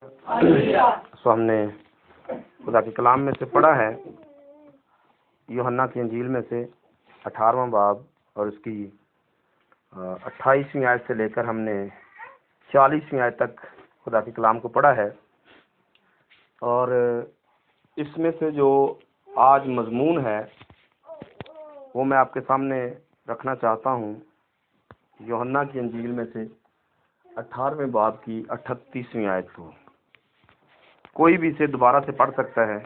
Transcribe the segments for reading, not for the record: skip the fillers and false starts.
सो हमने खुदा के कलाम में से पढ़ा है, यूहन्ना की इंजील में से 18वां बाब और उसकी 28वीं आयत से लेकर हमने 40वीं आयत तक खुदा के कलाम को पढ़ा है। और इसमें से जो आज मजमून है वो मैं आपके सामने रखना चाहता हूँ। यूहन्ना की इंजील में से 18वें बाब की 38वीं आयत को कोई भी इसे दोबारा से पढ़ सकता है।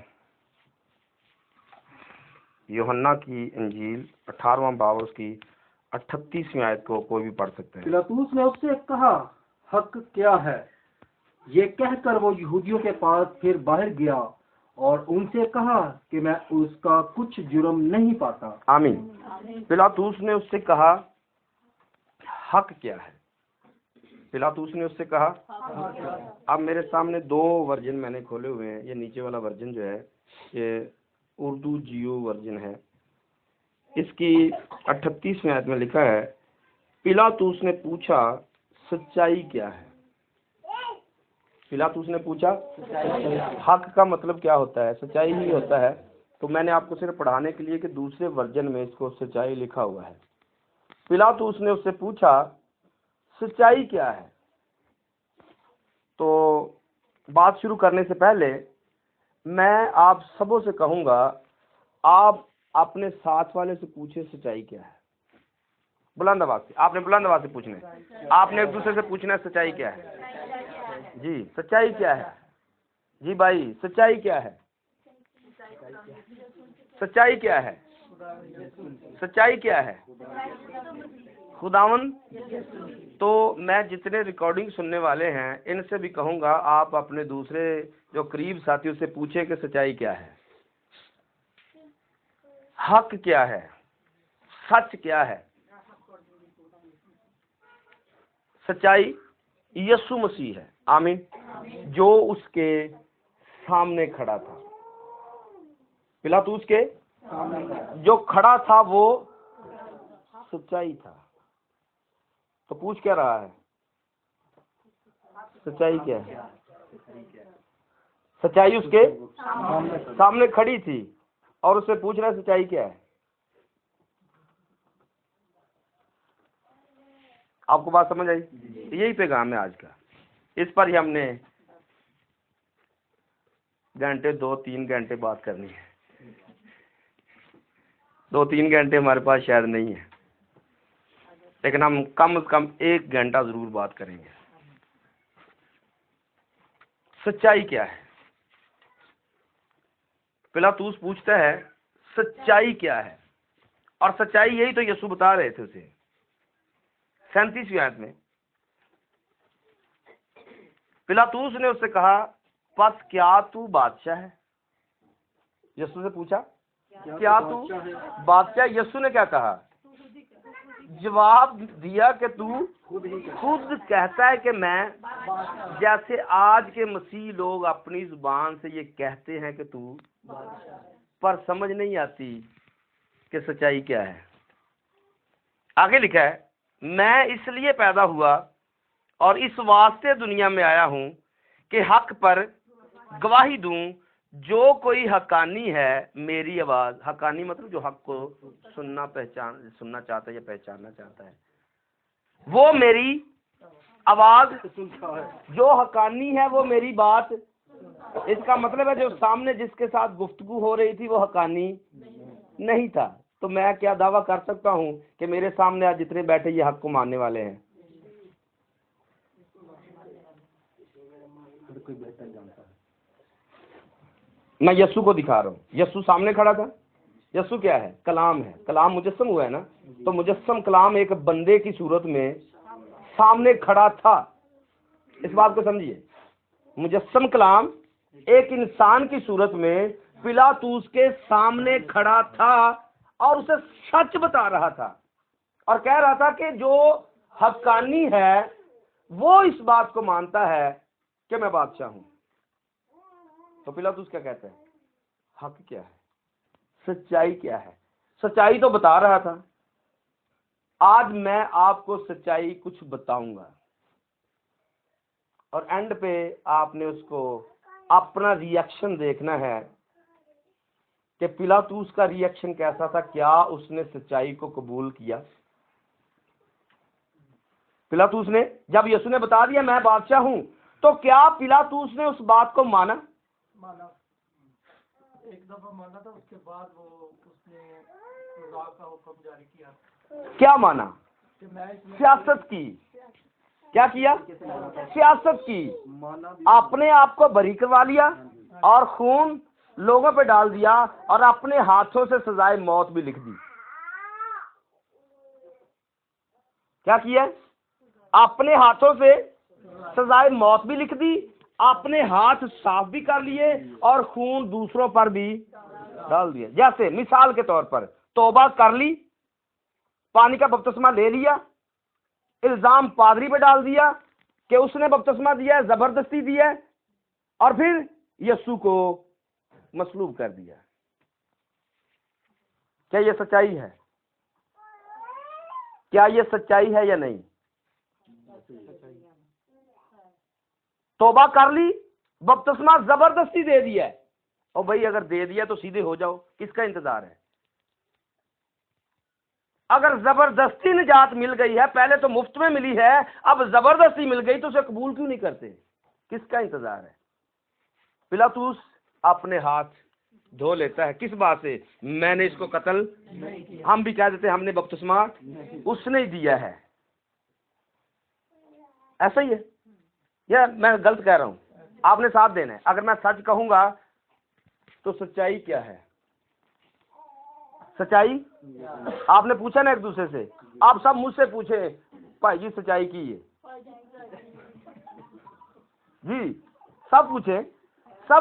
यूहन्ना की इंजील 18वां बाब उसकी 38वीं आयत को कोई भी पढ़ सकता है। पिलातुस ने उससे कहा, हक क्या है? ये कहकर वो यहूदियों के पास फिर बाहर गया और उनसे कहा कि मैं उसका कुछ जुर्म नहीं पाता। आमीन। पिलातुस ने उससे कहा, हक क्या है? पिलातुस ने उससे कहा, अब मेरे सामने दो वर्जन मैंने खोले हुए हैं। ये नीचे वाला वर्जन जो है ये उर्दू जियो वर्जन है। इसकी 38वीं आयत में लिखा है, पिलातुस ने पूछा, सच्चाई क्या है? पिलातुस ने पूछा, हक का मतलब क्या होता है? सच्चाई ही होता है। तो मैंने आपको सिर्फ पढ़ाने के लिए कि दूसरे वर्जन में इसको सच्चाई लिखा हुआ है। पिलातुस ने उससे पूछा, सच्चाई क्या है? तो बात शुरू करने से पहले मैं आप सबों से कहूंगा, आप अपने साथ वाले से पूछे सच्चाई क्या है। बुलंद आवाज से, आपने बुलंद आवाज से पूछना है। आपने एक दूसरे से पूछना है सच्चाई क्या है। जी, सच्चाई क्या है? जी भाई, सच्चाई क्या है? सच्चाई क्या है? सच्चाई क्या है? खुदावन। तो मैं जितने रिकॉर्डिंग सुनने वाले हैं इनसे भी कहूंगा, आप अपने दूसरे जो करीब साथियों से पूछे कि सच्चाई क्या है, हक क्या है, सच क्या है। सच्चाई यीशु मसीह है। आमीन। जो उसके सामने खड़ा था, पिलातुस के जो खड़ा था वो सच्चाई था। तो पूछ क्या रहा है? सच्चाई क्या है? सच्चाई उसके सामने खड़ी थी और उससे पूछ रहा है सच्चाई क्या है। आपको बात समझ आई? यही पैगाम है आज का। इस पर ही हमने घंटे 2-3 घंटे बात करनी है। 2-3 घंटे हमारे पास शायद नहीं है, लेकिन हम कम से कम 1 घंटा जरूर बात करेंगे। सच्चाई क्या है? पिलातुस पूछता है सच्चाई क्या है, और सच्चाई यही तो यीशु बता रहे थे उसे 37वीं आयत में। पिलातुस ने उससे कहा, बस क्या तू बादशाह है? यीशु से पूछा, क्या तू बादशाह? यीशु ने क्या कहा? जवाब दिया कि तू खुद कहता है कि मैं। जैसे आज के मसीह लोग अपनी जुबान से ये कहते हैं कि तू, पर समझ नहीं आती कि सच्चाई क्या है। आगे लिखा है, मैं इसलिए पैदा हुआ और इस वास्ते दुनिया में आया हूं कि हक पर गवाही दूं। जो कोई हकानी है, मेरी आवाज, हकानी मतलब जो हक को सुनना चाहता है या पहचानना चाहता है, वो मेरी आवाज। जो हकानी है वो मेरी बात। इसका मतलब है जो सामने जिसके साथ गुफ्तगू हो रही थी वो हकानी नहीं था। तो मैं क्या दावा कर सकता हूं कि मेरे सामने आज जितने बैठे ये हक को मानने वाले हैं। मैं यीशु को दिखा रहा हूँ। यीशु सामने खड़ा था। यीशु क्या है? कलाम है। कलाम मुजस्सम हुआ है ना। तो मुजस्सम कलाम एक बंदे की सूरत में सामने खड़ा था। इस बात को समझिए, मुजस्सम कलाम एक इंसान की सूरत में पिलातुस के सामने खड़ा था और उसे सच बता रहा था और कह रहा था कि जो हक्कानी है वो इस बात को मानता है कि मैं बादशाह हूं। तो पिलातुस क्या कहता है? हक क्या है? सच्चाई क्या है? सच्चाई तो बता रहा था। आज मैं आपको सच्चाई कुछ बताऊंगा और एंड पे आपने उसको अपना रिएक्शन देखना है कि पिलातूस का रिएक्शन कैसा था, क्या उसने सच्चाई को कबूल किया। पिलातूस ने, जब यीशु ने बता दिया मैं बादशाह हूं, तो क्या पिलातूस ने उस बात को माना? एक दफा माना था, उसके बाद वो उसने सजा का हुक्म जारी किया। क्या माना? सियासत की। क्या किया? सियासत की। अपने आप को बरी करवा लिया और खून लोगों पे डाल दिया और अपने हाथों से सजाए मौत भी लिख दी। क्या किया? अपने हाथों से सजाए मौत भी लिख दी, अपने हाथ साफ भी कर लिए और खून दूसरों पर भी डाल दिया। जैसे मिसाल के तौर पर तौबा कर ली, पानी का बपतिस्मा ले लिया, इल्जाम पादरी पे डाल दिया कि उसने बपतिस्मा दिया है, जबरदस्ती दिया है, और फिर यीशु को मसलूब कर दिया। क्या ये सच्चाई है? क्या ये सच्चाई है या नहीं? तौबा कर ली, बपतिस्मा जबरदस्ती दे दिया है, और भाई अगर दे दिया तो सीधे हो जाओ, किसका इंतजार है? अगर जबरदस्ती निजात मिल गई है, पहले तो मुफ्त में मिली है, अब जबरदस्ती मिल गई तो उसे कबूल क्यों नहीं करते? किसका इंतजार है? पिलातूस अपने हाथ धो लेता है, किस बात से? मैंने इसको कत्ल, हम भी कह देते हैं हमने बपतिस्मा उसने ही दिया है। ऐसा ही है या मैं गलत कह रहा हूं? आपने साथ देना है। अगर मैं सच कहूंगा तो सच्चाई क्या है? सच्चाई आपने पूछा ना एक दूसरे से, आप सब मुझसे पूछे भाई जी सच्चाई की है जी, सब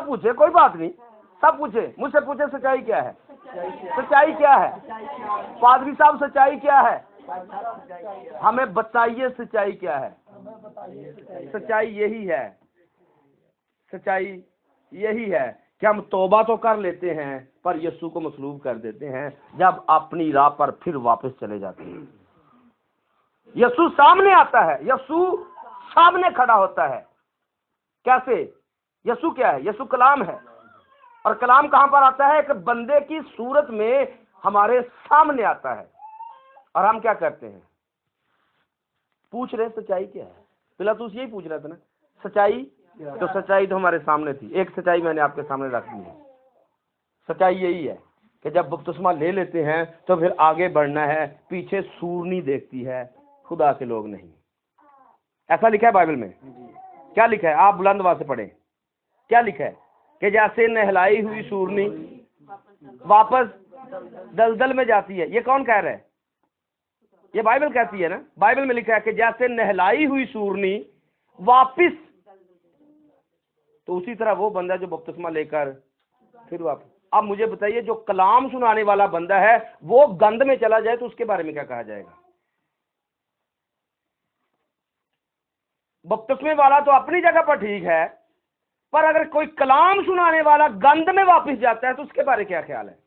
पूछे कोई बात नहीं, सब पूछे, मुझसे पूछे सच्चाई क्या है? सच्चाई क्या है? पादरी साहब सच्चाई क्या है? हमें बताइए सच्चाई क्या है? सच्चाई यही है, सच्चाई यही है कि हम तौबा तो कर लेते हैं पर यीशु को मसलूब कर देते हैं जब अपनी राह पर फिर वापस चले जाते हैं। यीशु सामने आता है, यीशु सामने खड़ा होता है। कैसे? यीशु क्या है? यीशु कलाम है, और कलाम कहां पर आता है? एक बंदे की सूरत में हमारे सामने आता है, और हम क्या करते हैं? पूछ रहे सच्चाई क्या है। पिलातूस यही पूछ रहा था ना, सच्चाई। तो सच्चाई तो हमारे सामने थी, एक सच्चाई मैंने आपके सामने रख दी है। सच्चाई यही है कि जब बपतिस्मा ले लेते हैं तो फिर आगे बढ़ना है, पीछे सूरनी देखती है, खुदा के लोग नहीं। ऐसा लिखा है बाइबल में। क्या लिखा है? आप बुलंद आवाज से पढ़ें। क्या लिखा है? कि जैसे नहलाई हुई सूरनी वापस दलदल में जाती है। ये कौन कह रहा है? ये बाइबल कहती है ना। बाइबल में लिखा है कि जैसे नहलाई हुई सूरनी वापिस, तो उसी तरह वो बंदा जो बपतिस्मा लेकर फिर वापस। अब मुझे बताइए, जो कलाम सुनाने वाला बंदा है वो गंद में चला जाए तो उसके बारे में क्या कहा जाएगा? बपतिस्मे वाला तो अपनी जगह पर ठीक है, पर अगर कोई कलाम सुनाने वाला गंद में वापस जाता है तो उसके बारे में क्या ख्याल है?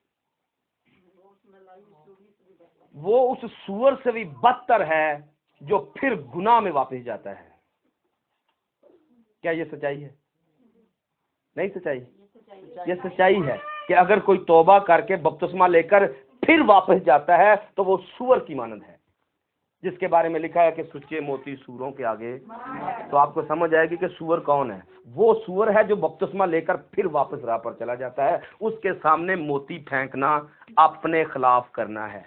वो उस सूअर से भी बदतर है जो फिर गुनाह में वापस जाता है। क्या ये सच्चाई है? नहीं सच्चाई। ये सच्चाई है कि अगर कोई तौबा करके बपतिस्मा लेकर फिर वापस जाता है तो वो सूअर की मानंद है, जिसके बारे में लिखा है कि सुच्चे मोती सूअरों के आगे। तो आपको समझ आएगी कि सूअर कौन है। वो सूअर है जो बपतिस्मा लेकर फिर वापस राह पर चला जाता है। उसके सामने मोती फेंकना अपने खिलाफ करना है,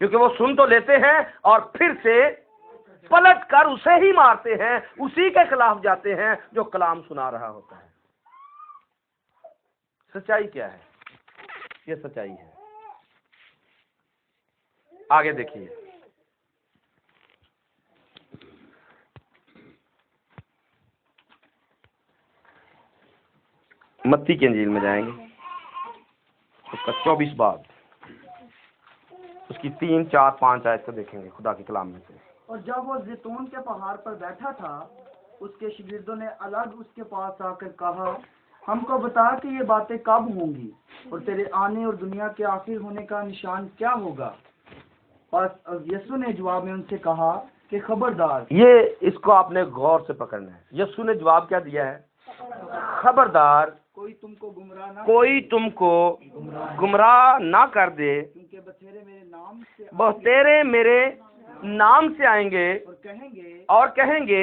क्योंकि वो सुन तो लेते हैं और फिर से पलट कर उसे ही मारते हैं, उसी के खिलाफ जाते हैं जो कलाम सुना रहा होता है। सच्चाई क्या है? ये सच्चाई है। आगे देखिए, मत्ती की इंजील में जाएंगे, उसका 24 बाब, उसकी 3, 4, 5 आयत को देखेंगे खुदा के कलाम में से। और जब वो जैतून के पहाड़ पर बैठा था, उसके शागिर्दों ने अलग उसके पास आकर कहा, हमको बता कि ये बातें कब होंगी और तेरे आने और दुनिया के आखिर होने का निशान क्या होगा? बस यीशु ने जवाब में उनसे कहा, कि खबरदार। ये इसको आपने गौर से पकड़ना है। यीशु ने जवाब क्या दिया है? खबरदार कोई तुमको गुमराह ना कर दे, क्योंकि बतेरे मेरे नाम से बतेरे मेरे नाम से आएंगे और कहेंगे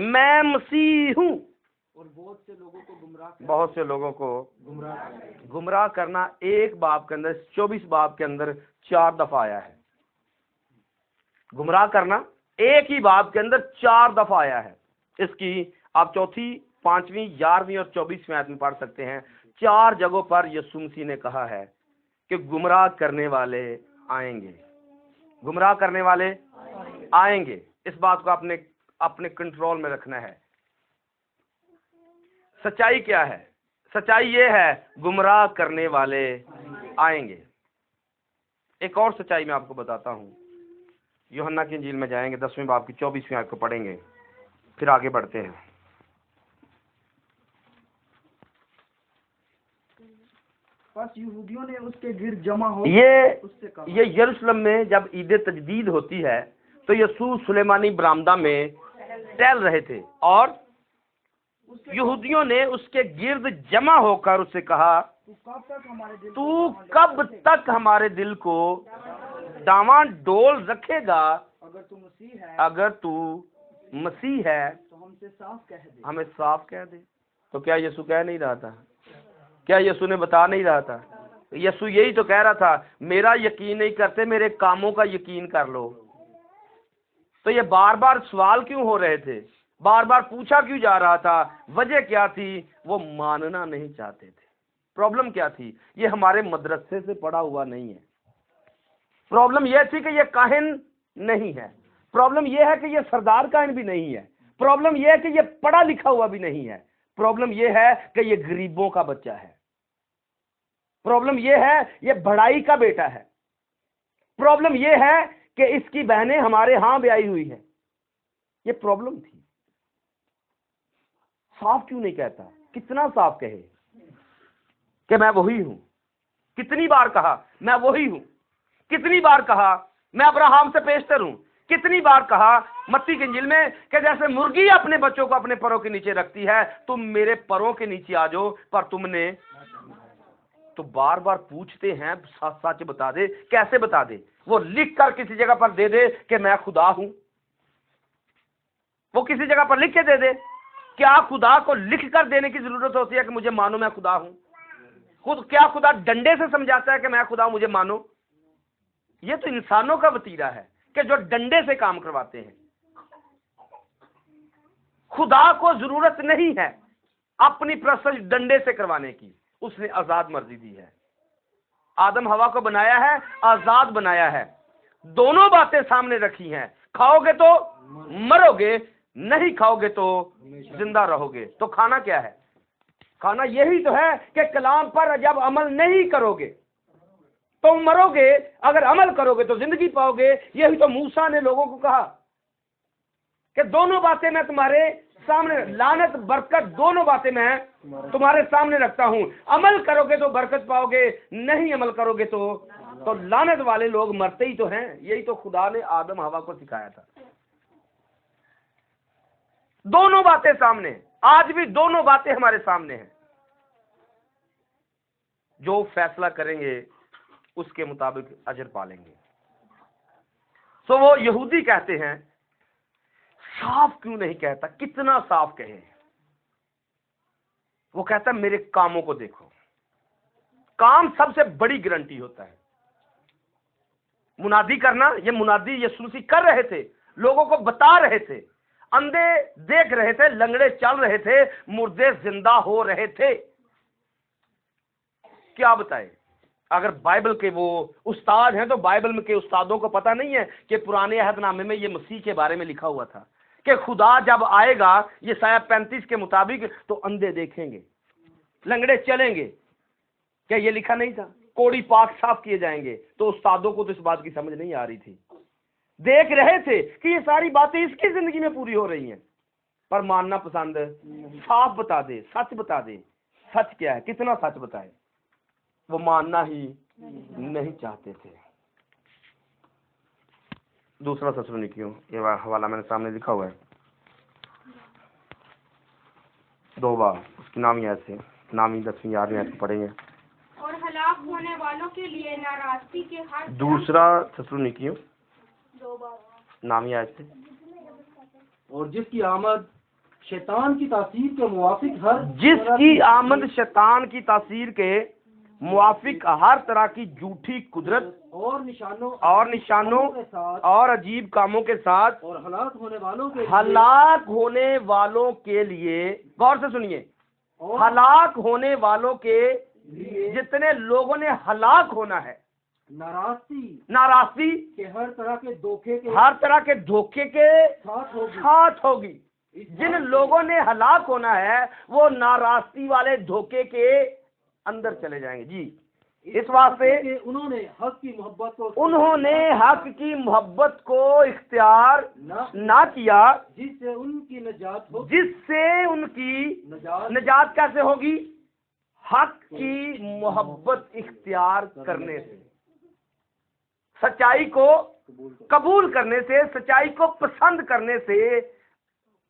मैं मसीह हूँ। और बहुत से लोगों को गुमराह करना एक बाब के अंदर 24 बाब के अंदर 4 दफा आया है। गुमराह करना एक ही बाब के अंदर 4 दफा आया है। इसकी आप 4वीं, 5वीं, 11वीं और 24वीं आयत में पढ़ सकते हैं। 4 जगहों पर यीशु मसीह ने कहा है कि गुमराह करने वाले आएंगे, गुमराह करने वाले आएंगे। इस बात को आपने अपने कंट्रोल में रखना है। सच्चाई क्या है? सच्चाई ये है, गुमराह करने वाले आएंगे। एक और सच्चाई मैं आपको बताता हूँ। यूहन्ना की इंजील में जाएंगे, 10वें बाब की 24वीं आयत को पढ़ेंगे, फिर आगे बढ़ते हैं। बस यहूदियों ने उसके गिर्द जमा हो उससे कहा। ये यरूशलेम में जब ईद तजदीद होती है तो यीशु सुलेमानी बरामदा में टहल रहे थे और यहूदियों ने उसके गिर्द जमा होकर उससे कहा, तू कब तक हमारे दिल को डावाडोल रखेगा? अगर तू मसीह है तो हमसे साफ कह दे। हमें साफ कह दे। तो क्या यीशु कह नहीं रहा था? क्या यीशु ने बता नहीं रहा था? यीशु यही तो कह रहा था, मेरा यकीन नहीं करते, मेरे कामों का यकीन कर लो। तो ये बार बार सवाल क्यों हो रहे थे? बार बार पूछा क्यों जा रहा था? वजह क्या थी? वो मानना नहीं चाहते थे। प्रॉब्लम क्या थी? ये हमारे मदरसे से पढ़ा हुआ नहीं है। प्रॉब्लम यह थी कि ये काहिन नहीं है। प्रॉब्लम यह है कि ये सरदार काहिन भी नहीं है। प्रॉब्लम यह है कि ये पढ़ा लिखा हुआ भी नहीं है। प्रॉब्लम यह है कि ये गरीबों का बच्चा है। प्रॉब्लम यह है ये बढ़ाई का बेटा है। प्रॉब्लम यह है कि इसकी बहनें हमारे यहां ब्याही हुई है। ये प्रॉब्लम थी। साफ क्यों नहीं कहता? कितना साफ कहे कि मैं वही हूं? कितनी बार कहा मैं वही हूं? कितनी बार कहा मैं अब्राहम से पेशतर हूं? कितनी बार कहा मत्ती की इंजील में कि जैसे मुर्गी अपने बच्चों को अपने परों के नीचे रखती है, तुम मेरे परों के नीचे आ जाओ, पर तुमने तो बार बार पूछते हैं, सच सच बता दे। कैसे बता दे? वो लिख कर किसी जगह पर दे दे कि मैं खुदा हूं। वो किसी जगह पर लिख के दे दे। क्या खुदा को लिख कर देने की जरूरत होती है कि मुझे मानो मैं खुदा हूं? क्या खुदा डंडे से समझाता है कि मैं खुदा हूं, मुझे मानो? ये तो इंसानों का वतीरा है कि जो डंडे से काम करवाते हैं। खुदा को जरूरत नहीं है अपनी प्रसंग डंडे से करवाने की। उसने आजाद मर्जी दी है। आदम हवा को बनाया है, आजाद बनाया है। दोनों बातें सामने रखी हैं। खाओगे तो मरोगे, नहीं खाओगे तो जिंदा रहोगे। तो खाना क्या है? खाना यही तो है कि कलाम पर जब अमल नहीं करोगे तो मरोगे, अगर अमल करोगे तो जिंदगी पाओगे। यही तो मूसा ने लोगों को कहा कि दोनों बातें मैं तुम्हारे सामने, लानत बरकत दोनों बातें मैं तुम्हारे सामने रखता हूं। अमल करोगे तो बरकत पाओगे, नहीं अमल करोगे तो लानत वाले लोग मरते ही तो हैं। यही तो खुदा ने आदम हवा को सिखाया था। दोनों बातें सामने, आज भी दोनों बातें हमारे सामने हैं। जो फैसला करेंगे उसके मुताबिक अजर पालेंगे। तो वो यहूदी कहते हैं, साफ क्यों नहीं कहता? कितना साफ कहे? वो कहता है मेरे कामों को देखो। काम सबसे बड़ी गारंटी होता है। मुनादी करना, ये मुनादी यीशु मसीह कर रहे थे, लोगों को बता रहे थे। अंधे देख रहे थे, लंगड़े चल रहे थे, मुर्दे जिंदा हो रहे थे। क्या बताए? अगर बाइबल के वो उस्ताद हैं तो बाइबल में के उस्तादों को पता नहीं है कि पुराने अहदनामे में ये मसीह के बारे में लिखा हुआ था कि खुदा जब आएगा, ये साया 35 के मुताबिक, तो अंधे देखेंगे, लंगड़े चलेंगे। क्या ये लिखा नहीं था? कोड़ी पाक साफ किए जाएंगे। तो उस्तादों को तो इस बात की समझ नहीं आ रही थी। देख रहे थे कि ये सारी बातें इसकी जिंदगी में पूरी हो रही हैं, पर मानना पसंद। साफ बता दे, सच बता दे। सच क्या है? कितना सच बताए? वो मानना ही नहीं चाहते थे। दूसरा थेसलोनिकियों, ये हवाला मैंने सामने लिखा हुआ है 2 बार, उसकी नामी ऐसे नामी 10वीं 11वीं ऐसे पढ़ेंगे। और हलाक होने वालों के लिए नाराजगी के हर दूसरा थेसलोनिकियों 2 बार नामी ऐसे, और जिसकी आमद शैतान की तासीर के मुवाफिक जिसकी आमद शैतान की तासीर के मुवाफिक हर तरह की झूठी कुदरत और निशानों के साथ और अजीब कामों के साथ और हलाक होने वालों के लिए गौर से सुनिए, और हलाक होने वालों के जितने लोगों ने हलाक होना है, नाराजगी के हर तरह के धोखे के साथ होगी। जिन लोगों ने हलाक होना है वो नाराजगी वाले धोखे के अंदर चले जाएंगे जी। इस वास्ते कि उन्होंने हक की मोहब्बत को इख्तियार ना किया, जिससे उनकी नजात कैसे होगी? हक की मोहब्बत इख्तियार करने से, सच्चाई को कबूल करने से, सच्चाई को पसंद करने से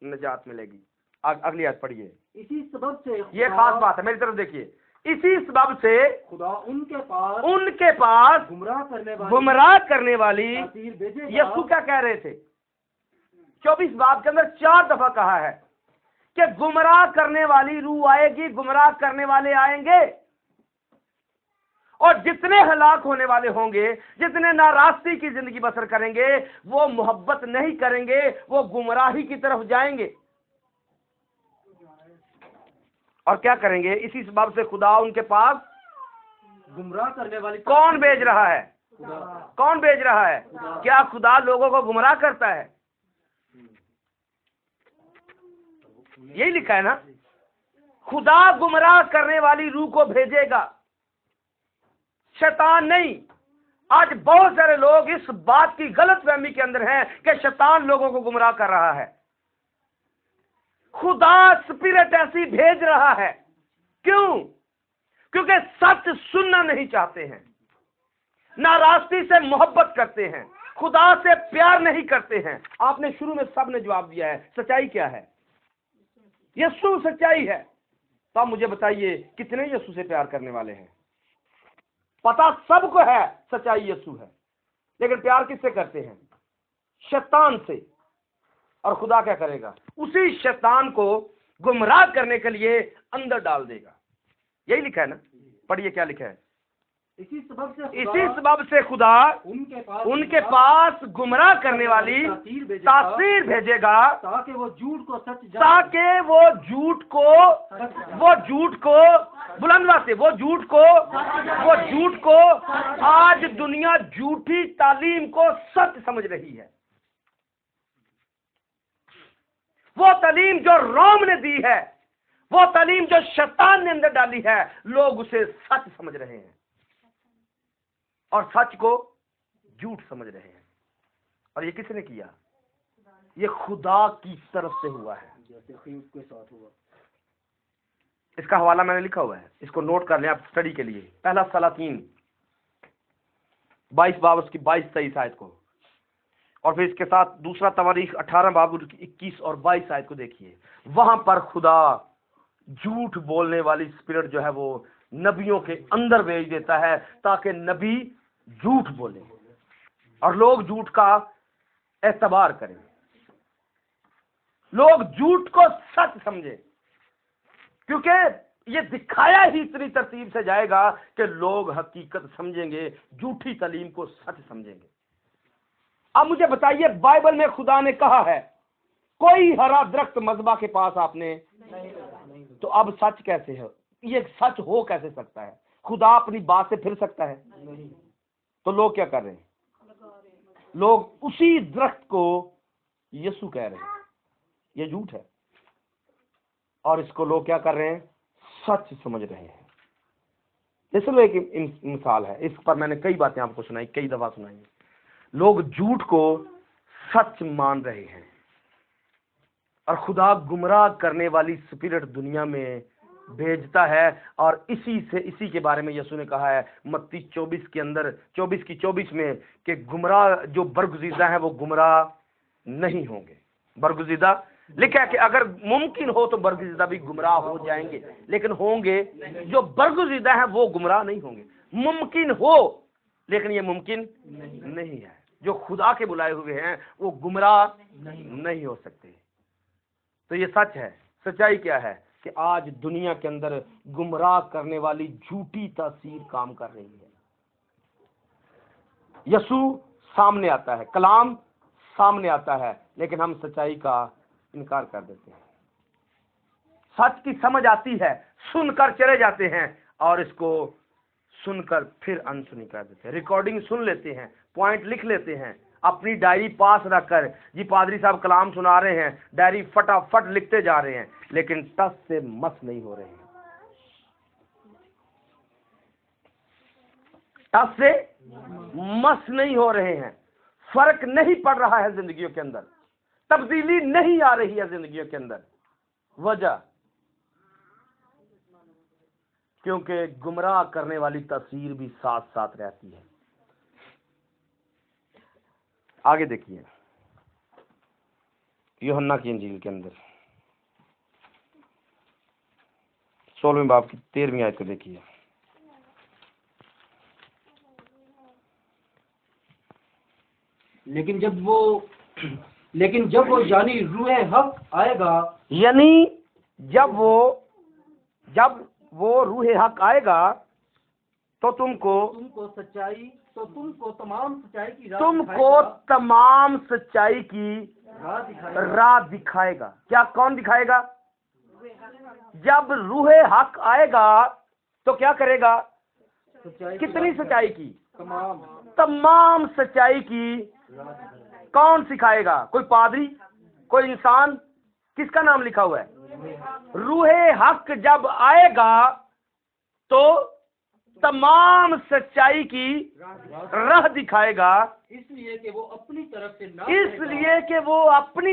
नजात मिलेगी। अगली आयत पढ़िए। इसी सबब से ये खास बात है, मेरी तरफ देखिए। इसी सबब से खुदा उनके पास गुमराह करने वाली भेजेगा। यीशु क्या कह रहे थे? 24 बाब के अंदर 4 दफा कहा है कि गुमराह करने वाली रूह आएगी, गुमराह करने वाले आएंगे, और जितने हलाक होने वाले होंगे, जितने नाराजगी की जिंदगी बसर करेंगे, वो मोहब्बत नहीं करेंगे, वो गुमराही की तरफ जाएंगे। और क्या करेंगे? इसी सबब से खुदा उनके पास गुमराह करने वाली कौन भेज रहा है? कौन भेज रहा है? क्या खुदा लोगों को गुमराह करता है? यही लिखा है ना, खुदा गुमराह करने वाली रूह को भेजेगा, शैतान नहीं। आज बहुत सारे लोग इस बात की गलतफहमी के अंदर हैं कि शैतान लोगों को गुमराह कर रहा है। खुदा स्पिरिट ऐसी भेज रहा है। क्यों? क्योंकि सच सुनना नहीं चाहते हैं, नाराजगी से मोहब्बत करते हैं, खुदा से प्यार नहीं करते हैं। आपने शुरू में सबने जवाब दिया है, सच्चाई क्या है? यीशु सच्चाई है। तो आप मुझे बताइए कितने यीशु से प्यार करने वाले हैं? पता सबको है सच्चाई यीशु है, लेकिन प्यार किससे करते हैं? शैतान से। और खुदा क्या करेगा? उसी शैतान को गुमराह करने के लिए अंदर डाल देगा। यही लिखा है ना, पढ़िए क्या लिखा है। इसी सबब से खुदा उनके पास गुमराह करने वाली तासीर भेजेगा, ताकि वो झूठ को बुलंद बात से वो झूठ को आज दुनिया झूठी तालीम को सच समझ रही है। वो तालीम जो रोम ने दी है, वो तालीम जो शैतान ने अंदर डाली है, लोग उसे सच समझ रहे हैं और सच को झूठ समझ रहे हैं। और ये किसने किया? ये खुदा की तरफ से हुआ है। के साथ हुआ। इसका हवाला मैंने लिखा हुआ है, इसको नोट कर लें आप स्टडी के लिए। पहला सलातीन 22 बाब उसकी 22-23 आयत को, और फिर इसके साथ दूसरा तवारीख 18 बाब उसकी 21 और 22 आयत को देखिए। वहां पर खुदा झूठ बोलने वाली स्पिरिट जो है वो नबियों के अंदर भेज देता है, ताकि नबी झूठ बोले और लोग झूठ का एतबार करें, लोग झूठ को सच समझे, क्योंकि ये दिखाया ही इतनी तरतीब से जाएगा कि लोग हकीकत समझेंगे, झूठी तालीम को सच समझेंगे। अब मुझे बताइए, बाइबल में खुदा ने कहा है कोई हरा दरख्त मज़बा के पास आपने नहीं, तो अब सच कैसे है? ये सच हो कैसे सकता है? खुदा अपनी बात से फिर सकता है? नहीं। तो लोग क्या कर रहे हैं? लोग उसी दरख्त को यीशु कह रहे हैं, ये झूठ है, और इसको लोग क्या कर रहे हैं? सच समझ रहे हैं। इसलिए एक मिसाल है, इस पर मैंने कई बातें आपको सुनाई, कई दफा सुनाई। लोग झूठ को सच मान रहे हैं, और खुदा गुमराह करने वाली स्पिरिट दुनिया में भेजता है। और इसी के बारे में यीशु ने कहा है मत्ती 24 के अंदर 24 में कि गुमराह जो बरगुज़ीदा हैं वो गुमराह नहीं होंगे। बरगुज़ीदा लिखा है कि अगर मुमकिन हो तो बरगुज़ीदा भी गुमराह हो जाएंगे, लेकिन होंगे जो बरगुज़ीदा हैं वो गुमराह नहीं होंगे। मुमकिन हो, लेकिन ये मुमकिन नहीं है। जो खुदा के बुलाए हुए हैं वो गुमराह नहीं हो सकते। तो ये सच है। सच्चाई क्या है कि आज दुनिया के अंदर गुमराह करने वाली झूठी तासीर काम कर रही है। यीशु सामने आता है, कलाम सामने आता है, लेकिन हम सच्चाई का इनकार कर देते हैं। सच की समझ आती है, सुनकर चले जाते हैं और इसको सुनकर फिर अनसुनी कर देते हैं। रिकॉर्डिंग सुन लेते हैं, पॉइंट लिख लेते हैं, अपनी डायरी पास रखकर जी पादरी साहब कलाम सुना रहे हैं, डायरी फटाफट लिखते जा रहे हैं, लेकिन टस से मस नहीं हो रहे हैं। टस से मस नहीं हो रहे हैं। फर्क नहीं पड़ रहा है जिंदगियों के अंदर, तब्दीली नहीं आ रही है जिंदगियों के अंदर। वजह क्योंकि गुमराह करने वाली तस्वीर भी साथ साथ रहती है। आगे देखिए यूहन्ना की इंजील के अंदर 16वें बाब की 13वीं आयत को देखिए। लेकिन जब वो यानी रूह हक आएगा, यानी जब वो रूह हक आएगा तो तुमको तमाम सच्चाई की राह दिखाएगा। क्या कौन दिखाएगा? जब रूह हक आएगा तो क्या करेगा? कितनी सच्चाई की? तमाम सच्चाई की। कौन सिखाएगा? कोई पादरी, कोई इंसान? किसका नाम लिखा हुआ है? रूह हक जब आएगा तो तमाम सच्चाई की राह दिखाएगा। इसलिए कि वो अपनी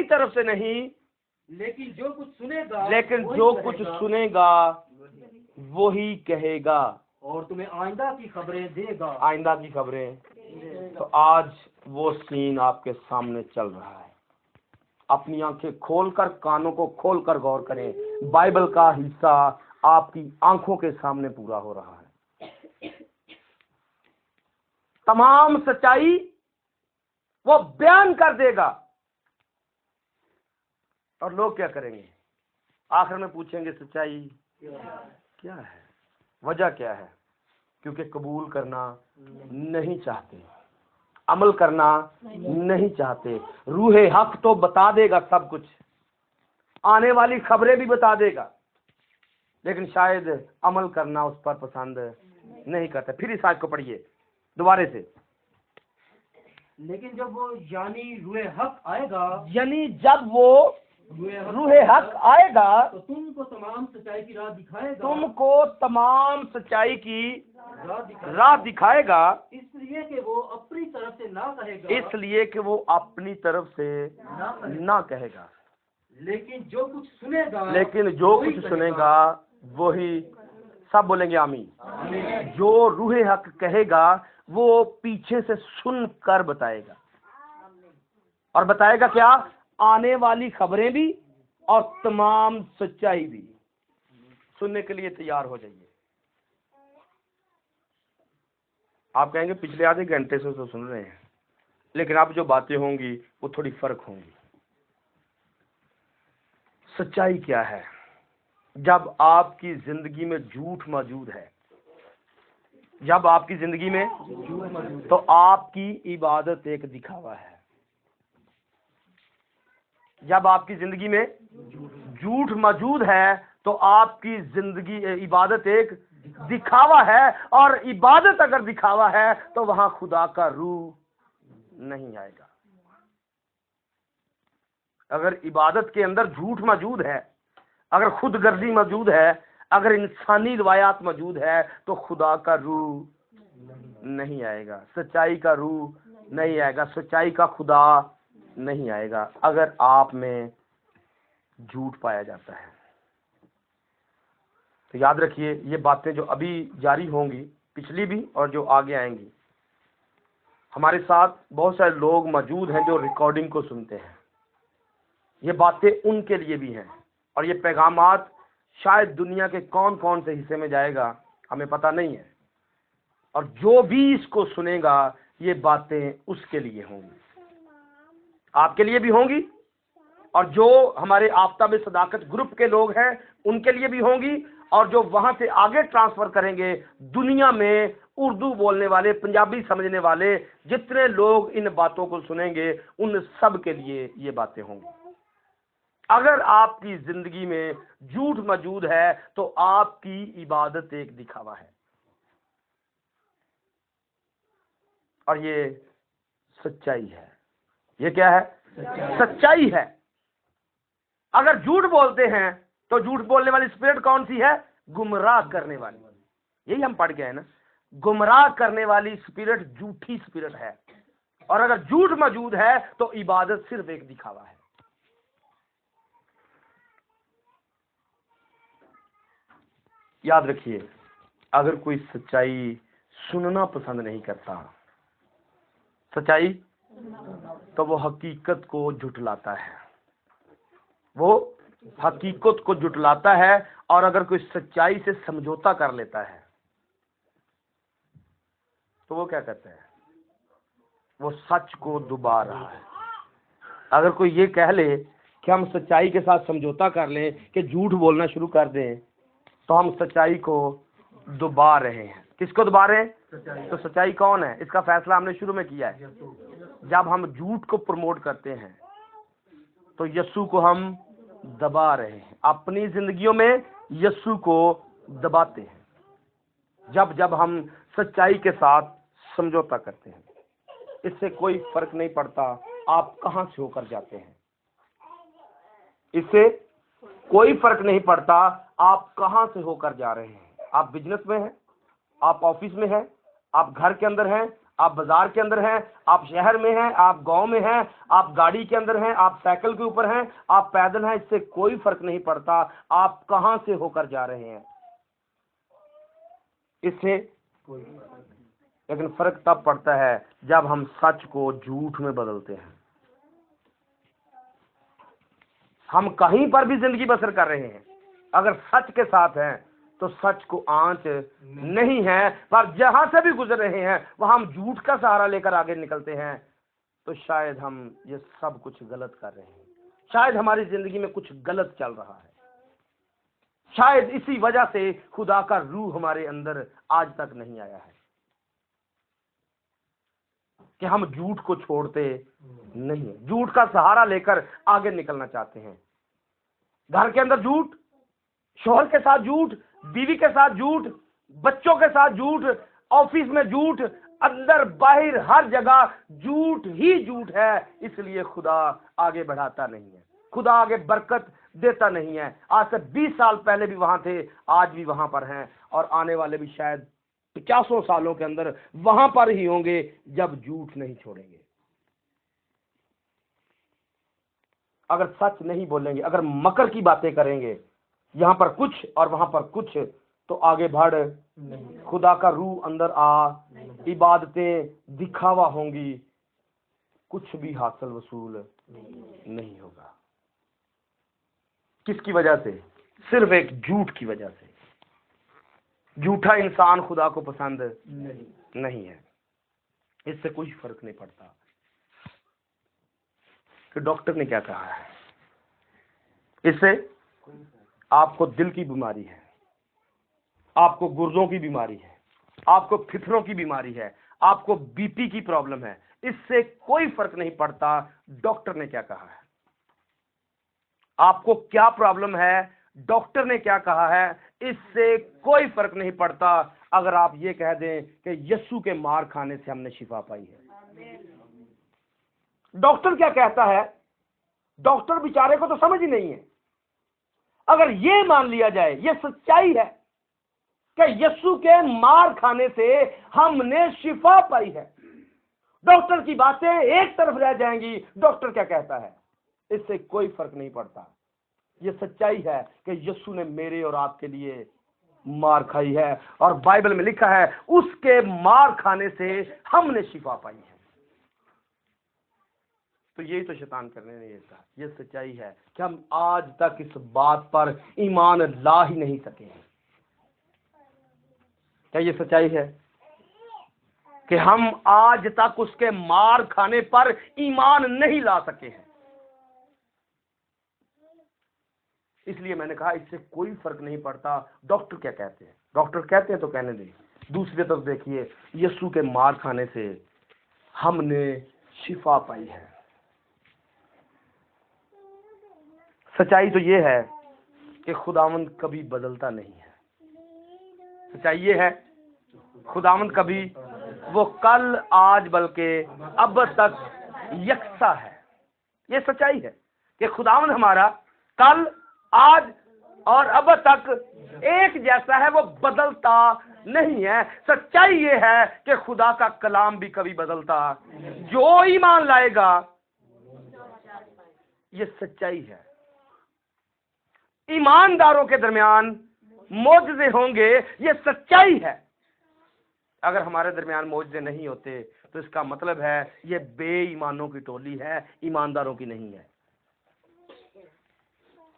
तरफ से नहीं, लेकिन जो कुछ सुनेगा वही कहेगा और तुम्हें आइंदा की खबरें देगा। आइंदा की खबरें। तो आज वो सीन आपके सामने चल रहा है। अपनी आंखें खोलकर, कानों को खोलकर गौर करें। बाइबल का हिस्सा आपकी आंखों के सामने पूरा हो रहा है। तमाम सच्चाई वो बयान कर देगा। और लोग क्या करेंगे? आखिर में पूछेंगे सच्चाई क्या है, वजह क्या है? क्योंकि कबूल करना नहीं चाहते, अमल करना नहीं चाहते। रूह हक तो बता देगा सब कुछ, आने वाली खबरें भी बता देगा, लेकिन शायद अमल करना उस पर पसंद नहीं करते। फिर इस आयत को पढ़िए दोबारे से। लेकिन जब वो यानी रूह हक आएगा, यानी जब वो रूह हक आएगा तो तुमको तमाम सच्चाई की राह दिखाएगा। तुमको तमाम सच्चाई की राह दिखाएगा। इसलिए कि वो अपनी तरफ से ना कहेगा, इसलिए कि वो अपनी तरफ से ना कहेगा, लेकिन जो कुछ सुनेगा वही। सब बोलेंगे आमीन। जो रूह हक कहेगा वो पीछे से सुनकर बताएगा। और बताएगा क्या? आने वाली खबरें भी और तमाम सच्चाई भी। सुनने के लिए तैयार हो जाइए। आप कहेंगे पिछले आधे घंटे से तो सुन रहे हैं, लेकिन अब जो बातें होंगी वो थोड़ी फर्क होंगी। सच्चाई क्या है? जब आपकी जिंदगी में झूठ मौजूद है, जब आपकी जिंदगी में तो आपकी इबादत एक दिखावा है। जब आपकी जिंदगी में झूठ मौजूद है तो आपकी जिंदगी इबादत एक दिखावा है। और इबादत अगर दिखावा है तो वहां खुदा का रूह नहीं आएगा। अगर इबादत के अंदर झूठ मौजूद है, अगर खुदगर्जी मौजूद है, अगर इंसानी रवायात मौजूद है, तो खुदा का रूह नहीं आएगा, सच्चाई का रूह नहीं आएगा, सच्चाई का खुदा नहीं आएगा। अगर आप में झूठ पाया जाता है, तो याद रखिए, ये बातें जो अभी जारी होंगी, पिछली भी और जो आगे आएंगी, हमारे साथ बहुत सारे लोग मौजूद हैं जो रिकॉर्डिंग को सुनते हैं। ये बातें उनके लिए भी हैं, और ये पैगामात शायद दुनिया के कौन कौन से हिस्से में जाएगा हमें पता नहीं है, और जो भी इसको सुनेगा ये बातें उसके लिए होंगी, आपके लिए भी होंगी, और जो हमारे आफ्ताब सदाकत ग्रुप के लोग हैं उनके लिए भी होंगी, और जो वहां से आगे ट्रांसफर करेंगे दुनिया में उर्दू बोलने वाले, पंजाबी समझने वाले जितने लोग इन बातों को सुनेंगे उन सब के लिए ये बातें होंगी। अगर आपकी जिंदगी में झूठ मौजूद है तो आपकी इबादत एक दिखावा है, और ये सच्चाई है। ये क्या है? सच्चाई है। अगर झूठ बोलते हैं तो झूठ बोलने वाली स्पिरिट कौन सी है? गुमराह करने वाली। यही हम पढ़ गए ना, गुमराह करने वाली स्पिरिट झूठी स्पिरिट है, और अगर झूठ मौजूद है तो इबादत सिर्फ एक दिखावा है। याद रखिए, अगर कोई सच्चाई सुनना पसंद नहीं करता, सच्चाई, तो वो हकीकत को झुठलाता है, वो हकीकत को झुठलाता है। और अगर कोई सच्चाई से समझौता कर लेता है तो वो क्या कहता है? वो सच को दबा रहा है। अगर कोई ये कह ले कि हम सच्चाई के साथ समझौता कर लें, कि झूठ बोलना शुरू कर दें, तो हम सच्चाई को दबा रहे हैं। किसको दबा रहे हैं? तो सच्चाई कौन है? इसका फैसला हमने शुरू में किया है। जब हम झूठ को प्रमोट करते हैं तो यीशु को हम दबा रहे हैं, अपनी जिंदगियों में यीशु को दबाते हैं। जब जब हम सच्चाई के साथ समझौता करते हैं, इससे कोई फर्क नहीं पड़ता आप कहां से होकर जाते हैं, इससे कोई फर्क नहीं पड़ता आप कहां से होकर जा रहे हैं। आप बिजनेस में हैं, आप ऑफिस में हैं, आप घर के अंदर हैं, आप बाजार के अंदर हैं, आप शहर में हैं, आप गांव में हैं, आप गाड़ी के अंदर हैं, आप साइकिल के ऊपर हैं, आप पैदल हैं, इससे कोई फर्क नहीं पड़ता आप कहां से होकर जा रहे हैं, इससे लेकिन फर्क तब पड़ता है जब हम सच को झूठ में बदलते हैं। हम कहीं पर भी जिंदगी बसर कर रहे हैं, अगर सच के साथ हैं तो सच को आंच नहीं है, पर जहां से भी गुजर रहे हैं वहां हम झूठ का सहारा लेकर आगे निकलते हैं, तो शायद हम ये सब कुछ गलत कर रहे हैं, शायद हमारी जिंदगी में कुछ गलत चल रहा है, शायद इसी वजह से खुदा का रूह हमारे अंदर आज तक नहीं आया है कि हम झूठ को छोड़ते नहीं, झूठ का सहारा लेकर आगे निकलना चाहते हैं। घर के अंदर झूठ, शौहर के साथ झूठ, बीवी के साथ झूठ, बच्चों के साथ झूठ, ऑफिस में झूठ, अंदर बाहर हर जगह झूठ ही झूठ है। इसलिए खुदा आगे बढ़ाता नहीं है, खुदा आगे बरकत देता नहीं है। आज से 20 साल पहले भी वहां थे, आज भी वहां पर हैं, और आने वाले भी शायद 50 सालों के अंदर वहां पर ही होंगे जब झूठ नहीं छोड़ेंगे। अगर सच नहीं बोलेंगे, अगर मकर की बातें करेंगे, यहां पर कुछ और वहां पर कुछ, तो आगे बढ़ नहीं, खुदा का रूह अंदर आ, इबादतें दिखावा होंगी, कुछ भी हासिल वसूल नहीं होगा। किसकी वजह से? सिर्फ एक झूठ की वजह से। झूठा इंसान खुदा को पसंद नहीं है। इससे कोई फर्क नहीं पड़ता कि डॉक्टर ने क्या कहा है, इससे आपको दिल की बीमारी है, आपको गुर्दों की बीमारी है, आपको फेफड़ों की बीमारी है, आपको बीपी की प्रॉब्लम है, इससे कोई फर्क नहीं पड़ता डॉक्टर ने क्या कहा है। आपको क्या प्रॉब्लम है, डॉक्टर ने क्या कहा है, इससे कोई फर्क नहीं पड़ता अगर आप ये कह दें कि यीशु के मार खाने से हमने शिफा पाई है। डॉक्टर क्या कहता है, डॉक्टर बेचारे को तो समझ ही नहीं है। अगर ये मान लिया जाए, ये सच्चाई है कि यीशु के मार खाने से हमने शिफा पाई है, डॉक्टर की बातें एक तरफ रह जाएंगी। डॉक्टर क्या कहता है, इससे कोई फर्क नहीं पड़ता। ये सच्चाई है कि यीशु ने मेरे और आपके लिए मार खाई है, और बाइबल में लिखा है उसके मार खाने से हमने शिफा पाई है। तो यही तो शैतान करने नहीं देता। ये सच्चाई है कि हम आज तक इस बात पर ईमान ला ही नहीं सके हैं। क्या ये सच्चाई है कि हम आज तक उसके मार खाने पर ईमान नहीं ला सके हैं? इसलिए मैंने कहा इससे कोई फर्क नहीं पड़ता डॉक्टर क्या कहते हैं। डॉक्टर कहते हैं तो कहने दें। दूसरी तरफ देखिए, यीशु के मार खाने से हमने शिफा पाई है। सच्चाई तो ये है कि खुदावंद कभी बदलता नहीं है। सच्चाई ये है खुदावंद कभी, वो कल आज बल्कि अब तक यकसा है। ये सच्चाई है कि खुदावंद हमारा कल आज और अब तक एक जैसा है, वो बदलता नहीं है। सच्चाई ये है कि खुदा का कलाम भी कभी बदलता, जो ईमान लाएगा, ये सच्चाई है। ईमानदारों के दरमियान मौजज़े होंगे, ये सच्चाई है। अगर हमारे दरमियान मौजज़े नहीं होते तो इसका मतलब है ये बेईमानों की टोली है, ईमानदारों की नहीं है।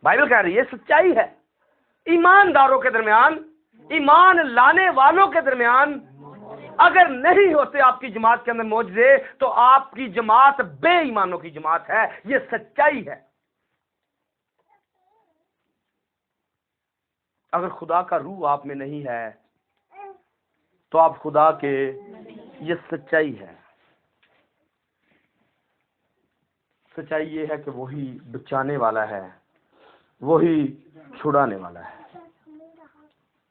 बाइबल कह रही है सच्चाई है। ईमानदारों के दरमियान, ईमान लाने वालों के दरमियान अगर नहीं होते आपकी जमात के अंदर मौजज़े, तो आपकी जमात बेईमानों की जमात है। ये सच्चाई है। अगर खुदा का रूह आप में नहीं है तो आप खुदा के, ये सच्चाई है। सच्चाई ये है कि वही बचाने वाला है, वही छुड़ाने वाला है।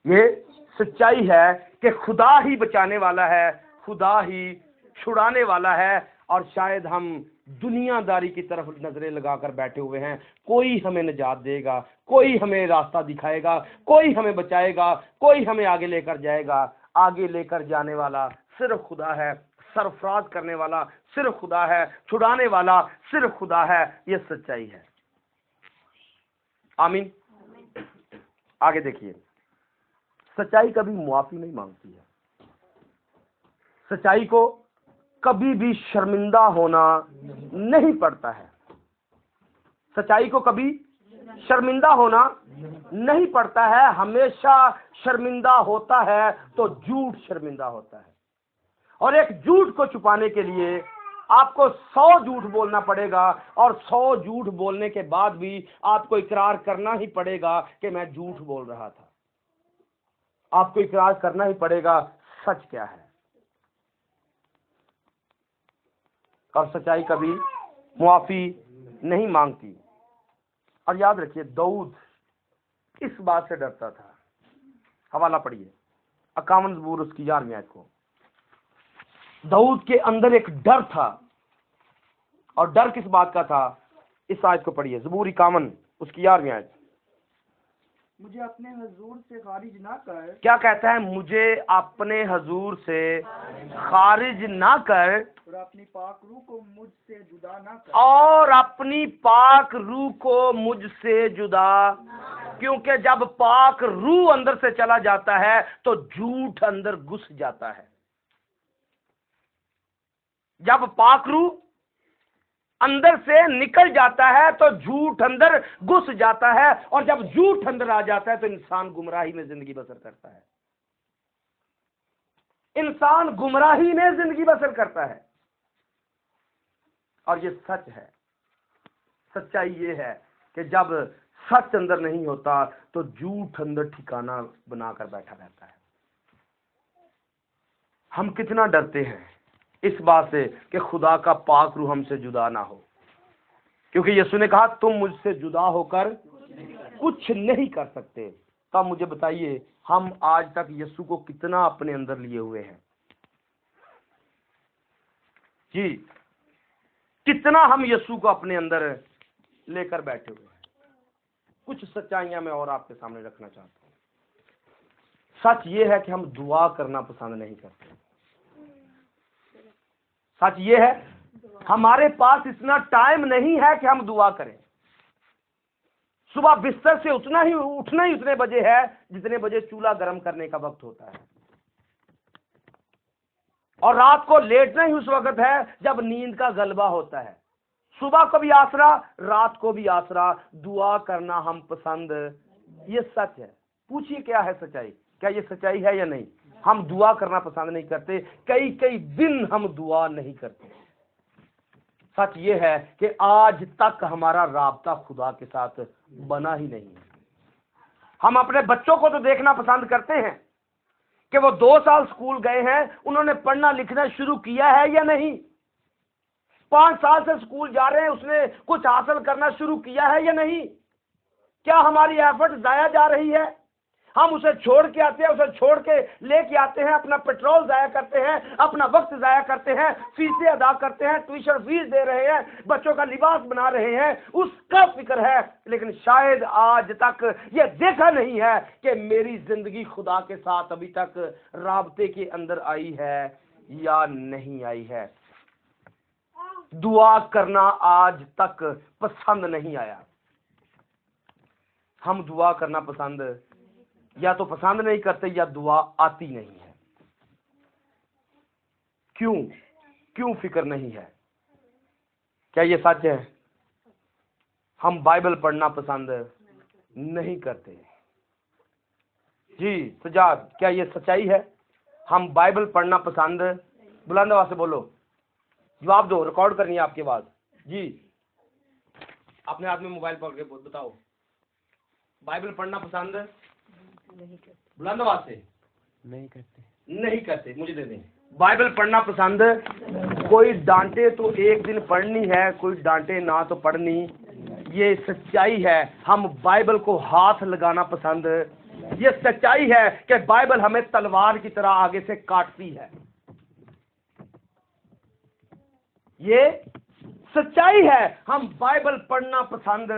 ये सच्चाई है कि खुदा ही बचाने वाला है, खुदा ही छुड़ाने वाला है। और शायद हम दुनियादारी की तरफ नजरें लगाकर बैठे हुए हैं, कोई हमें निजात देगा, कोई हमें रास्ता दिखाएगा, कोई हमें बचाएगा, कोई हमें आगे लेकर जाएगा। आगे लेकर जाने वाला सिर्फ खुदा है, सरफराज करने वाला सिर्फ खुदा है, छुड़ाने वाला सिर्फ खुदा है। ये सच्चाई है। आमीन। आगे देखिए, सच्चाई कभी मुआफी नहीं मांगती है। सच्चाई को कभी भी शर्मिंदा होना नहीं पड़ता है। सच्चाई को कभी शर्मिंदा होना नहीं पड़ता है। हमेशा शर्मिंदा होता है तो झूठ शर्मिंदा होता है, और एक झूठ को छुपाने के लिए आपको 100 झूठ बोलना पड़ेगा, और 100 झूठ बोलने के बाद भी आपको इकरार करना ही पड़ेगा कि मैं झूठ बोल रहा था। आपको इकरार करना ही पड़ेगा सच क्या है। और सच्चाई कभी मुआफी नहीं मांगती। और याद रखिए, दाऊद इस बात से डरता था। हवाला पढ़िए 51 ज़बूर उसकी 11वीं आयत को। दाऊद के अंदर एक डर था, और डर किस बात का था? इस आयत को पढ़िए, ज़बूर 51 उसकी 11वीं आयत। मुझे अपने हजूर से खारिज ना कर। क्या कहता है? मुझे अपने हजूर से खारिज ना कर, और अपनी पाक रूह को मुझसे जुदा ना कर। और अपनी पाक रूह को मुझसे जुदा, क्योंकि जब पाक रूह अंदर से चला जाता है तो झूठ अंदर घुस जाता है। जब पाक रूह अंदर से निकल जाता है तो झूठ अंदर घुस जाता है, और जब झूठ अंदर आ जाता है तो इंसान गुमराही में जिंदगी बसर करता है। इंसान गुमराही में जिंदगी बसर करता है। और ये सच है। सच्चाई ये है कि जब सच अंदर नहीं होता तो झूठ अंदर ठिकाना बनाकर बैठा रहता है। हम कितना डरते हैं इस बात से कि खुदा का पाक रूह हमसे जुदा ना हो, क्योंकि यीशु ने कहा तुम मुझसे जुदा होकर कुछ नहीं कर सकते। तब मुझे बताइए, हम आज तक यीशु को कितना अपने अंदर लिए हुए हैं? जी, कितना हम यीशु को अपने अंदर लेकर बैठे हुए हैं? कुछ सच्चाइयां मैं और आपके सामने रखना चाहता हूं। सच ये है कि हम दुआ करना पसंद नहीं करते। सच ये है हमारे पास इतना टाइम नहीं है कि हम दुआ करें। सुबह बिस्तर से उठना ही उतने बजे है जितने बजे चूल्हा गर्म करने का वक्त होता है, और रात को लेटना ही उस वक्त है जब नींद का गलबा होता है। सुबह को भी आसरा, रात को भी आसरा, दुआ करना हम पसंद, ये सच है। पूछिए क्या है सच्चाई, क्या ये सच्चाई है या नहीं? हम दुआ करना पसंद नहीं करते, कई कई दिन हम दुआ नहीं करते। सच ये है कि आज तक हमारा राबता खुदा के साथ बना ही नहीं है। हम अपने बच्चों को तो देखना पसंद करते हैं कि वो 2 साल स्कूल गए हैं, उन्होंने पढ़ना लिखना शुरू किया है या नहीं। 5 साल से स्कूल जा रहे हैं, उसने कुछ हासिल करना शुरू किया है या नहीं। क्या हमारी एफर्ट जाया जा रही है? हम उसे छोड़ के आते हैं, उसे छोड़ के लेके आते हैं, अपना पेट्रोल जाया करते हैं, अपना वक्त जाया करते हैं, फीसें अदा करते हैं, ट्यूशन फीस दे रहे हैं, बच्चों का लिबास बना रहे हैं, उसका फिक्र है। लेकिन शायद आज तक ये देखा नहीं है कि मेरी जिंदगी खुदा के साथ अभी तक राबते के अंदर आई है या नहीं आई है। दुआ करना आज तक पसंद नहीं आया। हम दुआ करना पसंद या तो पसंद नहीं करते या दुआ आती नहीं है। क्यों फिक्र नहीं है? क्या ये सच है? हम बाइबल पढ़ना पसंद नहीं करते। जी सजाद, क्या ये सच्चाई है? हम बाइबल पढ़ना पसंद, बुलंद आवाज से बोलो, जवाब दो, रिकॉर्ड करनी है आपकी आवाज। जी अपने हाथ में मोबाइल पकड़ के बताओ, बाइबल पढ़ना पसंद बुलंद आवाज से नहीं करते। मुझे दे दें। बाइबल पढ़ना पसंद, कोई डांटे तो एक दिन पढ़नी है, कोई डांटे ना तो पढ़नी, ये सच्चाई है। हम बाइबल को हाथ लगाना पसंद, ये सच्चाई है कि बाइबल हमें तलवार की तरह आगे से काटती है। ये सच्चाई है। हम बाइबल पढ़ना पसंद,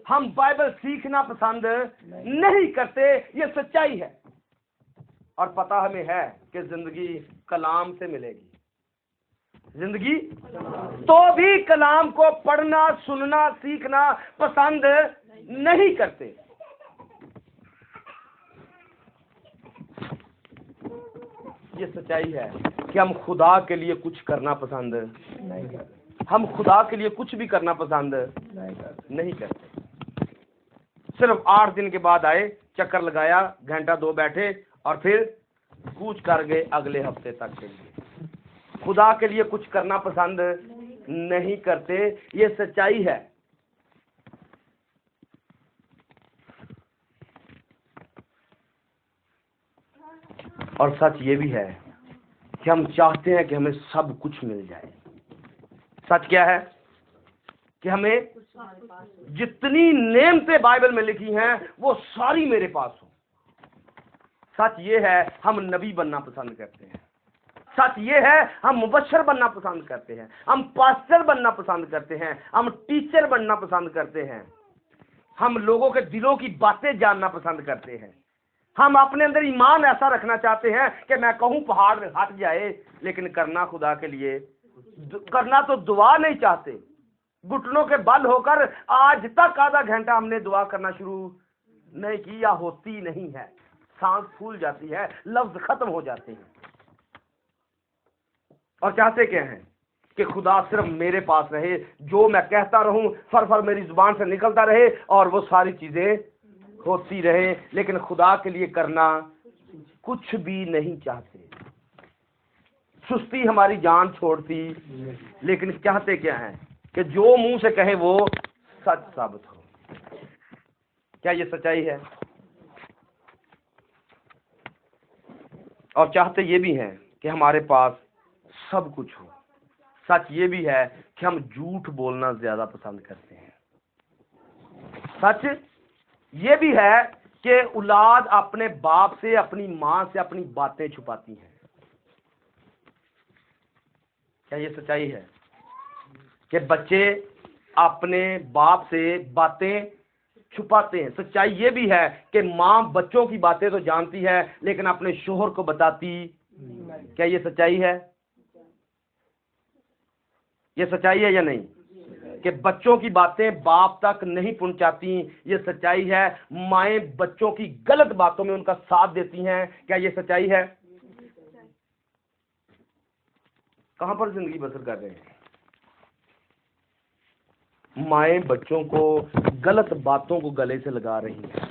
हम बाइबल सीखना पसंद नहीं करते, ये सच्चाई है। और पता हमें है कि जिंदगी कलाम से मिलेगी। जिंदगी तो भी कलाम को पढ़ना, सुनना, सीखना पसंद नहीं करते। ये सच्चाई है कि हम खुदा के लिए कुछ करना पसंद नहीं करते। हम खुदा के लिए कुछ भी करना पसंद नहीं करते। सिर्फ 8 दिन के बाद आए, चक्कर लगाया, घंटा 2 बैठे और फिर कूच कर गए अगले हफ्ते तक के लिए। खुदा के लिए कुछ करना पसंद नहीं करते, ये सच्चाई है। और सच ये भी है कि हम चाहते हैं कि हमें सब कुछ मिल जाए। सच क्या है कि हमें जितनी नेमतें बाइबल में लिखी हैं वो सारी मेरे पास हो। सच ये है हम नबी बनना पसंद करते हैं। सच ये है हम मुबश्शिर बनना पसंद करते हैं, हम पास्टर बनना पसंद करते हैं, हम टीचर बनना पसंद करते हैं, हम लोगों के दिलों की बातें जानना पसंद करते हैं। हम अपने अंदर ईमान ऐसा रखना चाहते हैं कि मैं कहूँ पहाड़ हट जाए, लेकिन करना खुदा के लिए, करना तो दुआ नहीं चाहते। घुटनों के बल होकर आज तक आधा घंटा हमने दुआ करना शुरू नहीं की या होती नहीं है। सांस फूल जाती है, लफ्ज खत्म हो जाते हैं। और चाहते क्या हैं कि खुदा सिर्फ मेरे पास रहे, जो मैं कहता रहूं फर मेरी जुबान से निकलता रहे और वो सारी चीजें होती रहे, लेकिन खुदा के लिए करना कुछ भी नहीं चाहते। सुस्ती हमारी जान छोड़ती, लेकिन चाहते क्या है कि जो मुंह से कहे वो सच साबित हो। क्या ये सच्चाई है? और चाहते ये भी हैं कि हमारे पास सब कुछ हो। सच ये भी है कि हम झूठ बोलना ज्यादा पसंद करते हैं। सच ये भी है कि औलाद अपने बाप से, अपनी मां से अपनी बातें छुपाती है। क्या ये सच्चाई है कि बच्चे अपने बाप से बातें छुपाते हैं? सच्चाई ये भी है कि माँ बच्चों की बातें तो जानती है लेकिन अपने शोहर को बताती। क्या ये सच्चाई है? ये सच्चाई है या नहीं? कि बच्चों की बातें बाप तक नहीं पहुंचाती। ये सच्चाई है। माएँ बच्चों की गलत बातों में उनका साथ देती हैं। क्या ये सच्चाई है? कहां पर जिंदगी बसर कर रहे हैं? माएँ बच्चों को गलत बातों को गले से लगा रही हैं,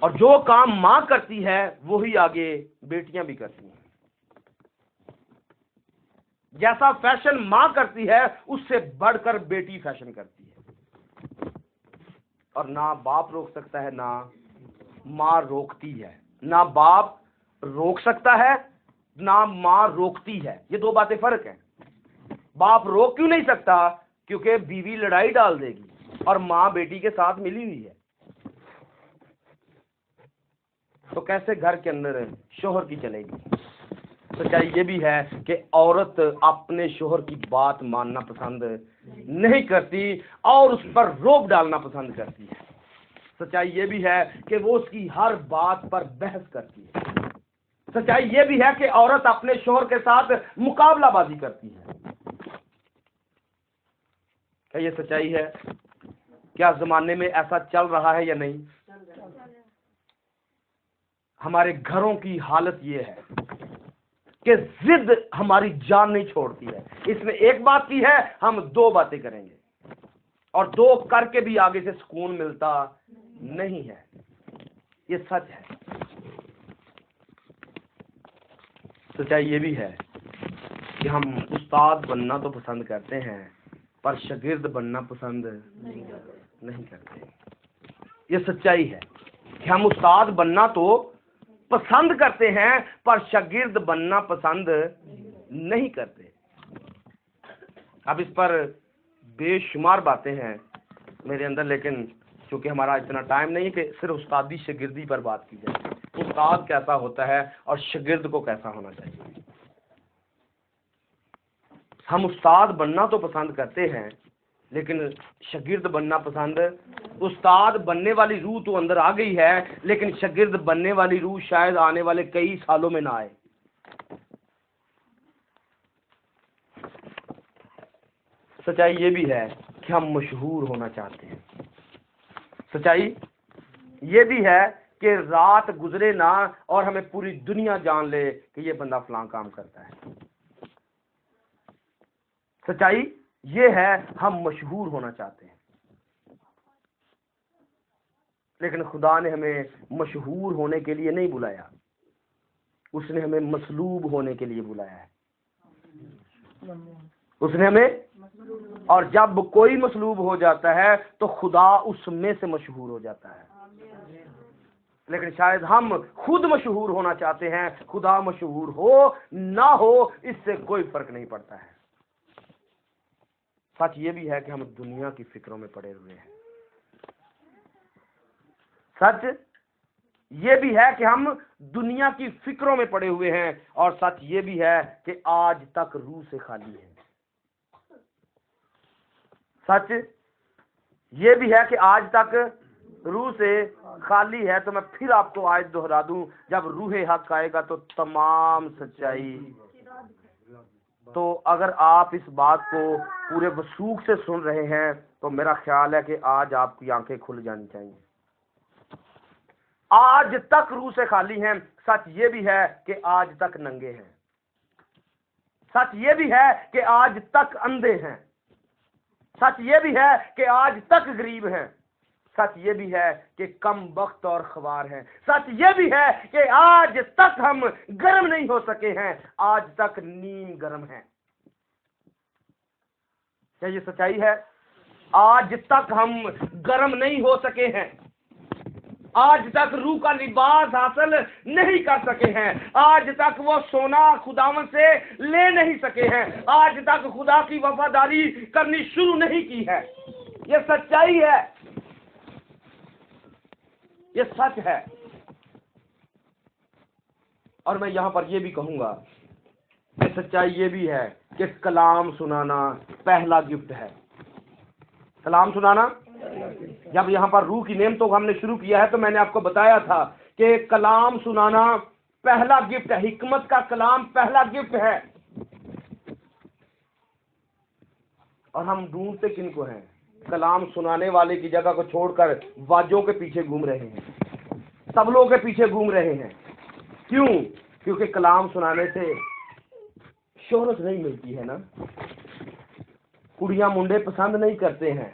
और जो काम मां करती है वही आगे बेटियां भी करती हैं। जैसा फैशन मां करती है उससे बढ़कर बेटी फैशन करती है, और ना बाप रोक सकता है ना मां रोकती है। ना बाप रोक सकता है ना मां रोकती है। ये दो बातें फर्क है। बाप रोक क्यों नहीं सकता? क्योंकि बीवी लड़ाई डाल देगी और मां बेटी के साथ मिली हुई है। तो कैसे घर के अंदर शोहर की चलेगी? सच्चाई ये भी है कि औरत अपने शोहर की बात मानना पसंद नहीं करती और उस पर रोक डालना पसंद करती है। सच्चाई ये भी है कि वो उसकी हर बात पर बहस करती है। सच्चाई ये भी है कि औरत अपने शोहर के साथ मुकाबलाबाजी करती है। क्या ये सच्चाई है? क्या जमाने में ऐसा चल रहा है या नहीं? हमारे घरों की हालत ये है कि जिद हमारी जान नहीं छोड़ती है। इसने एक बात की है, हम दो बातें करेंगे, और दो करके भी आगे से सुकून मिलता नहीं है। ये सच है। सच्चाई ये भी है कि हम उस्ताद बनना तो पसंद करते हैं पर शागिर्द बनना पसंद नहीं करते। ये सच्चाई है कि हम उस्ताद बनना तो पसंद करते हैं पर शागिर्द बनना पसंद नहीं करते। अब इस पर बेशुमार बातें हैं मेरे अंदर, लेकिन चूंकि हमारा इतना टाइम नहीं है कि सिर्फ उस्तादी शागिर्दी पर बात की जाए। उस्ताद कैसा होता है और शागिर्द को कैसा होना चाहिए। हम उस्ताद बनना तो पसंद करते हैं लेकिन शागिर्द बनना पसंद। उस्ताद बनने वाली रूह तो अंदर आ गई है, लेकिन शागिर्द बनने वाली रूह शायद आने वाले कई सालों में ना आए। सच्चाई ये भी है कि हम मशहूर होना चाहते हैं। सच्चाई ये भी है कि रात गुजरे ना और हमें पूरी दुनिया जान ले कि ये बंदा फलां काम करता है। सच्चाई ये है हम मशहूर होना चाहते हैं, लेकिन खुदा ने हमें मशहूर होने के लिए नहीं बुलाया, उसने हमें मसलूब होने के लिए बुलाया है। उसने हमें, और जब कोई मसलूब हो जाता है तो खुदा उसमें से मशहूर हो जाता है। लेकिन शायद हम खुद मशहूर होना चाहते हैं। खुदा मशहूर हो ना हो इससे कोई फर्क नहीं पड़ता है। सच ये भी है कि हम दुनिया की फिक्रों में पड़े हुए हैं। सच ये भी है कि हम दुनिया की फिक्रों में पड़े हुए हैं, और सच ये भी है कि आज तक रूह से खाली है। सच ये भी है कि आज तक रूह से खाली है। तो मैं फिर आपको आयत दोहरा दूं, जब रूह हक आएगा तो तमाम सच्चाई। तो अगर आप इस बात को पूरे वसूख से सुन रहे हैं तो मेरा ख्याल है कि आज आपकी आंखें खुल जानी चाहिए। आज तक रूह से खाली हैं। सच ये भी है कि आज तक नंगे हैं। सच ये भी है कि आज तक अंधे हैं। सच ये भी है कि आज तक गरीब हैं। सच ये भी है कि कम वक्त और ख्वार हैं। सच ये भी है कि आज तक हम गर्म नहीं हो सके हैं, आज तक नीम गर्म है। क्या ये सच्चाई है? आज तक हम गर्म नहीं हो सके हैं, आज तक रूह का लिबास हासिल नहीं कर सके हैं, आज तक वो सोना खुदावन से ले नहीं सके हैं, आज तक खुदा की वफादारी करनी शुरू नहीं की है। ये सच्चाई है, ये सच है। और मैं यहां पर यह भी कहूंगा कि सच्चाई ये भी है कि कलाम सुनाना पहला गिफ्ट है। कलाम सुनाना, जब यहाँ पर रूह की नेमतों को हमने शुरू किया है तो मैंने आपको बताया था कि कलाम सुनाना पहला गिफ्ट है। हिकमत का कलाम पहला गिफ्ट है। और हम ढूंढते किनको हैं? कलाम सुनाने वाले की जगह को छोड़कर वाजों के पीछे घूम रहे हैं, तबलों के पीछे घूम रहे हैं। क्यों? क्योंकि कलाम सुनाने से शोहरत नहीं मिलती है ना। कुड़ियां मुंडे पसंद नहीं करते हैं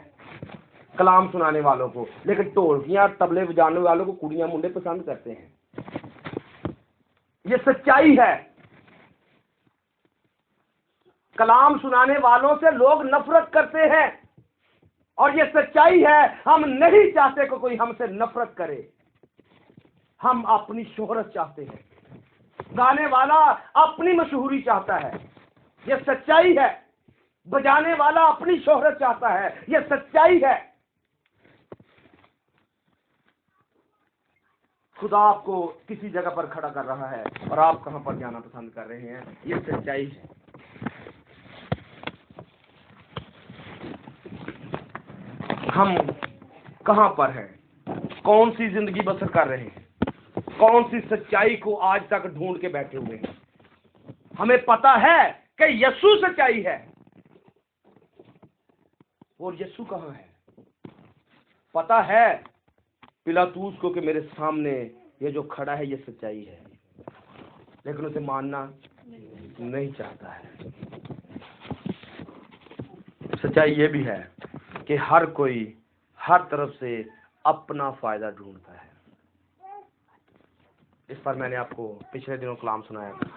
कलाम सुनाने वालों को, लेकिन ढोलकियां तबले बजाने वालों को कुड़ियां मुंडे पसंद करते हैं। ये सच्चाई है। कलाम सुनाने वालों से लोग नफरत करते हैं और ये सच्चाई है। हम नहीं चाहते कि कोई हमसे नफरत करे, हम अपनी शोहरत चाहते हैं। गाने वाला अपनी मशहूरी चाहता है, ये सच्चाई है। बजाने वाला अपनी शोहरत चाहता है, ये सच्चाई है। खुदा आपको किसी जगह पर खड़ा कर रहा है और आप कहां पर जाना पसंद कर रहे हैं, ये सच्चाई है। हम कहां पर हैं? कौन सी जिंदगी बसर कर रहे हैं? कौन सी सच्चाई को आज तक ढूंढ के बैठे हुए हैं? हमें पता है कि यीशु सच्चाई है, और यीशु कहां है? पता है पिलातूस को कि मेरे सामने ये जो खड़ा है ये सच्चाई है, लेकिन उसे मानना नहीं चाहता है। सच्चाई ये भी है कि हर कोई हर तरफ से अपना फायदा ढूंढता है। इस पर मैंने आपको पिछले दिनों कलाम सुनाया था,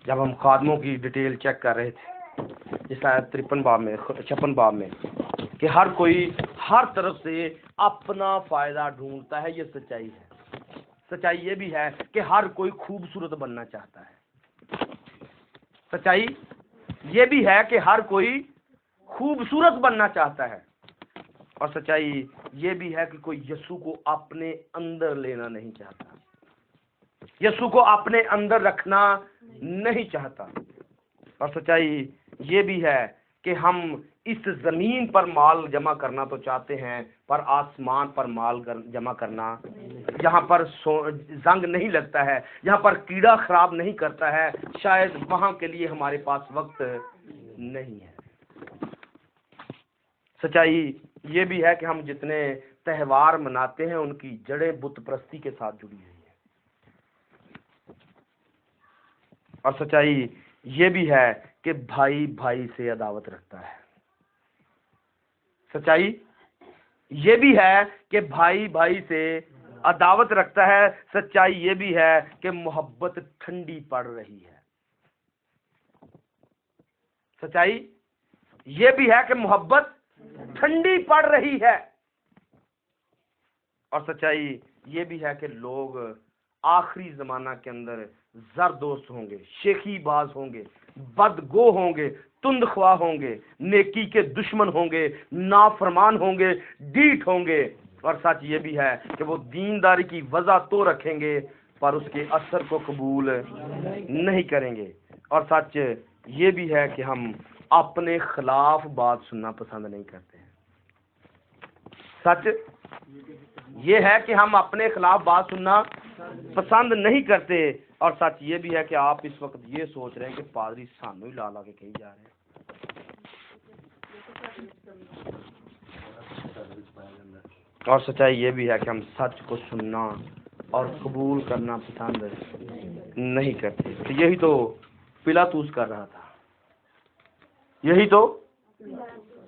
जब हम खादमों की डिटेल चेक कर रहे थे, जिस 53 बाब में 56 बाब में, कि हर कोई हर तरफ से अपना फायदा ढूंढता है। ये सच्चाई है। सच्चाई ये भी है कि हर कोई खूबसूरत बनना चाहता है। सच्चाई ये भी है कि हर कोई खूबसूरत बनना चाहता है, और सच्चाई ये भी है कि कोई यीशु को अपने अंदर लेना नहीं चाहता, यीशु को अपने अंदर रखना नहीं चाहता। और सच्चाई ये भी है कि हम इस जमीन पर माल जमा करना तो चाहते हैं, पर आसमान पर माल जमा करना, जहाँ पर जंग नहीं लगता है, जहाँ पर कीड़ा खराब नहीं करता है, शायद वहाँ के लिए हमारे पास वक्त नहीं है। सच्चाई ये भी है कि हम जितने त्योहार मनाते हैं उनकी जड़ें बुत परस्ती के साथ जुड़ी हुई है। और सच्चाई ये भी है कि भाई भाई से अदावत रखता है। सच्चाई ये भी है कि भाई भाई से अदावत रखता है। सच्चाई ये भी है कि मोहब्बत ठंडी पड़ रही है। सच्चाई ये भी है कि मोहब्बत ठंडी पड़ रही है। और सच्चाई ये भी है कि लोग आखिरी जमाना के अंदर जरदोस्त होंगे, शेखीबाज होंगे, बदगो होंगे, तुंदख्वाह होंगे, नेकी के दुश्मन होंगे, नाफरमान होंगे, डीठ होंगे। और सच ये भी है कि वो दीनदारी की वजह तो रखेंगे, पर उसके असर को कबूल नहीं करेंगे। और सच ये भी है कि हम अपने खिलाफ बात सुनना पसंद नहीं करते हैं। सच ये है कि हम अपने खिलाफ बात सुनना पसंद नहीं करते। और सच ये भी है कि आप इस वक्त ये सोच रहे हैं कि पादरी सानू ही ला ला के कही जा रहे हैं। और सच्चाई ये भी है कि हम सच को सुनना और कबूल करना पसंद नहीं करते। तो यही तो पिलातूस कर रहा था, यही तो।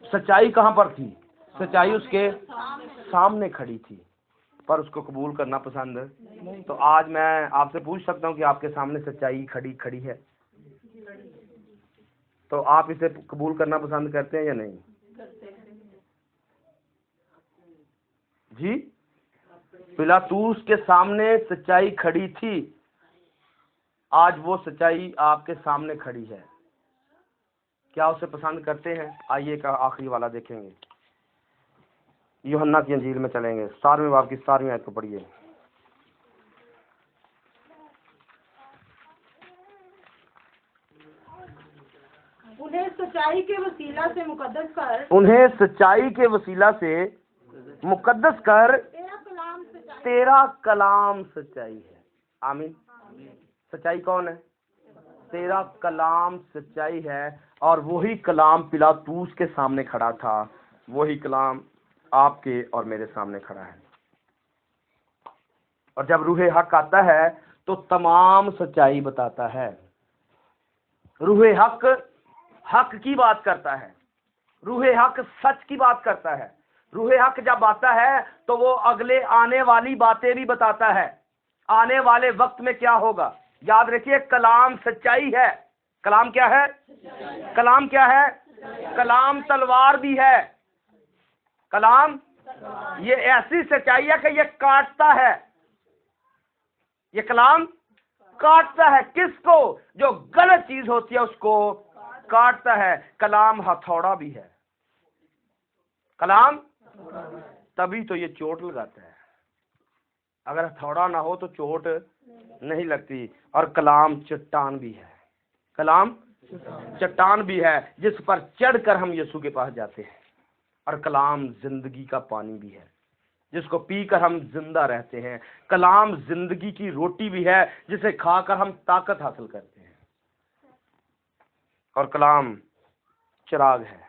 सच्चाई कहाँ पर थी? सच्चाई उसके सामने खड़ी थी, पर उसको कबूल करना पसंद नहीं। तो आज मैं आपसे पूछ सकता हूँ कि आपके सामने सच्चाई खड़ी है, तो आप इसे कबूल करना पसंद करते हैं या नहीं? जी, पिलातूस के सामने सच्चाई खड़ी थी, आज वो सच्चाई आपके सामने खड़ी है। क्या उसे पसंद करते हैं? आइए का आखिरी वाला देखेंगे। यूहन्ना की अंजील में चलेंगे, 7वें बाब की 7वीं आयत को पढ़िए। उन्हें सच्चाई के वसीला से मुकद्दस कर, उन्हें सच्चाई के वसीला से मुकद्दस कर, तेरा कलाम सच्चाई है। आमीन। सच्चाई कौन है? तेरा कलाम सच्चाई है। और वही कलाम पिलातूस के सामने खड़ा था, वही कलाम आपके और मेरे सामने खड़ा है। और जब रूहे हक आता है तो तमाम सच्चाई बताता है। रूहे हक हक की बात करता है, रूहे हक सच की बात करता है। रूहे हक जब आता है तो वो अगले आने वाली बातें भी बताता है, आने वाले वक्त में क्या होगा। याद रखिए, कलाम सच्चाई है। कलाम क्या है? कलाम क्या है? कलाम तलवार भी है। कलाम ये ऐसी सच्चाई है कि ये काटता है। ये कलाम काटता है। किसको? जो गलत चीज होती है उसको काटता है। कलाम हथौड़ा भी है। कलाम तभी तो ये चोट लगाता है। अगर हथौड़ा ना हो तो चोट नहीं लगती। और कलाम चट्टान भी है। कलाम चट्टान भी है जिस पर चढ़कर हम यीशु के पास जाते हैं। और कलाम जिंदगी का पानी भी है जिसको पीकर हम जिंदा रहते हैं। कलाम जिंदगी की रोटी भी है जिसे खाकर हम ताकत हासिल करते हैं। और कलाम चिराग है।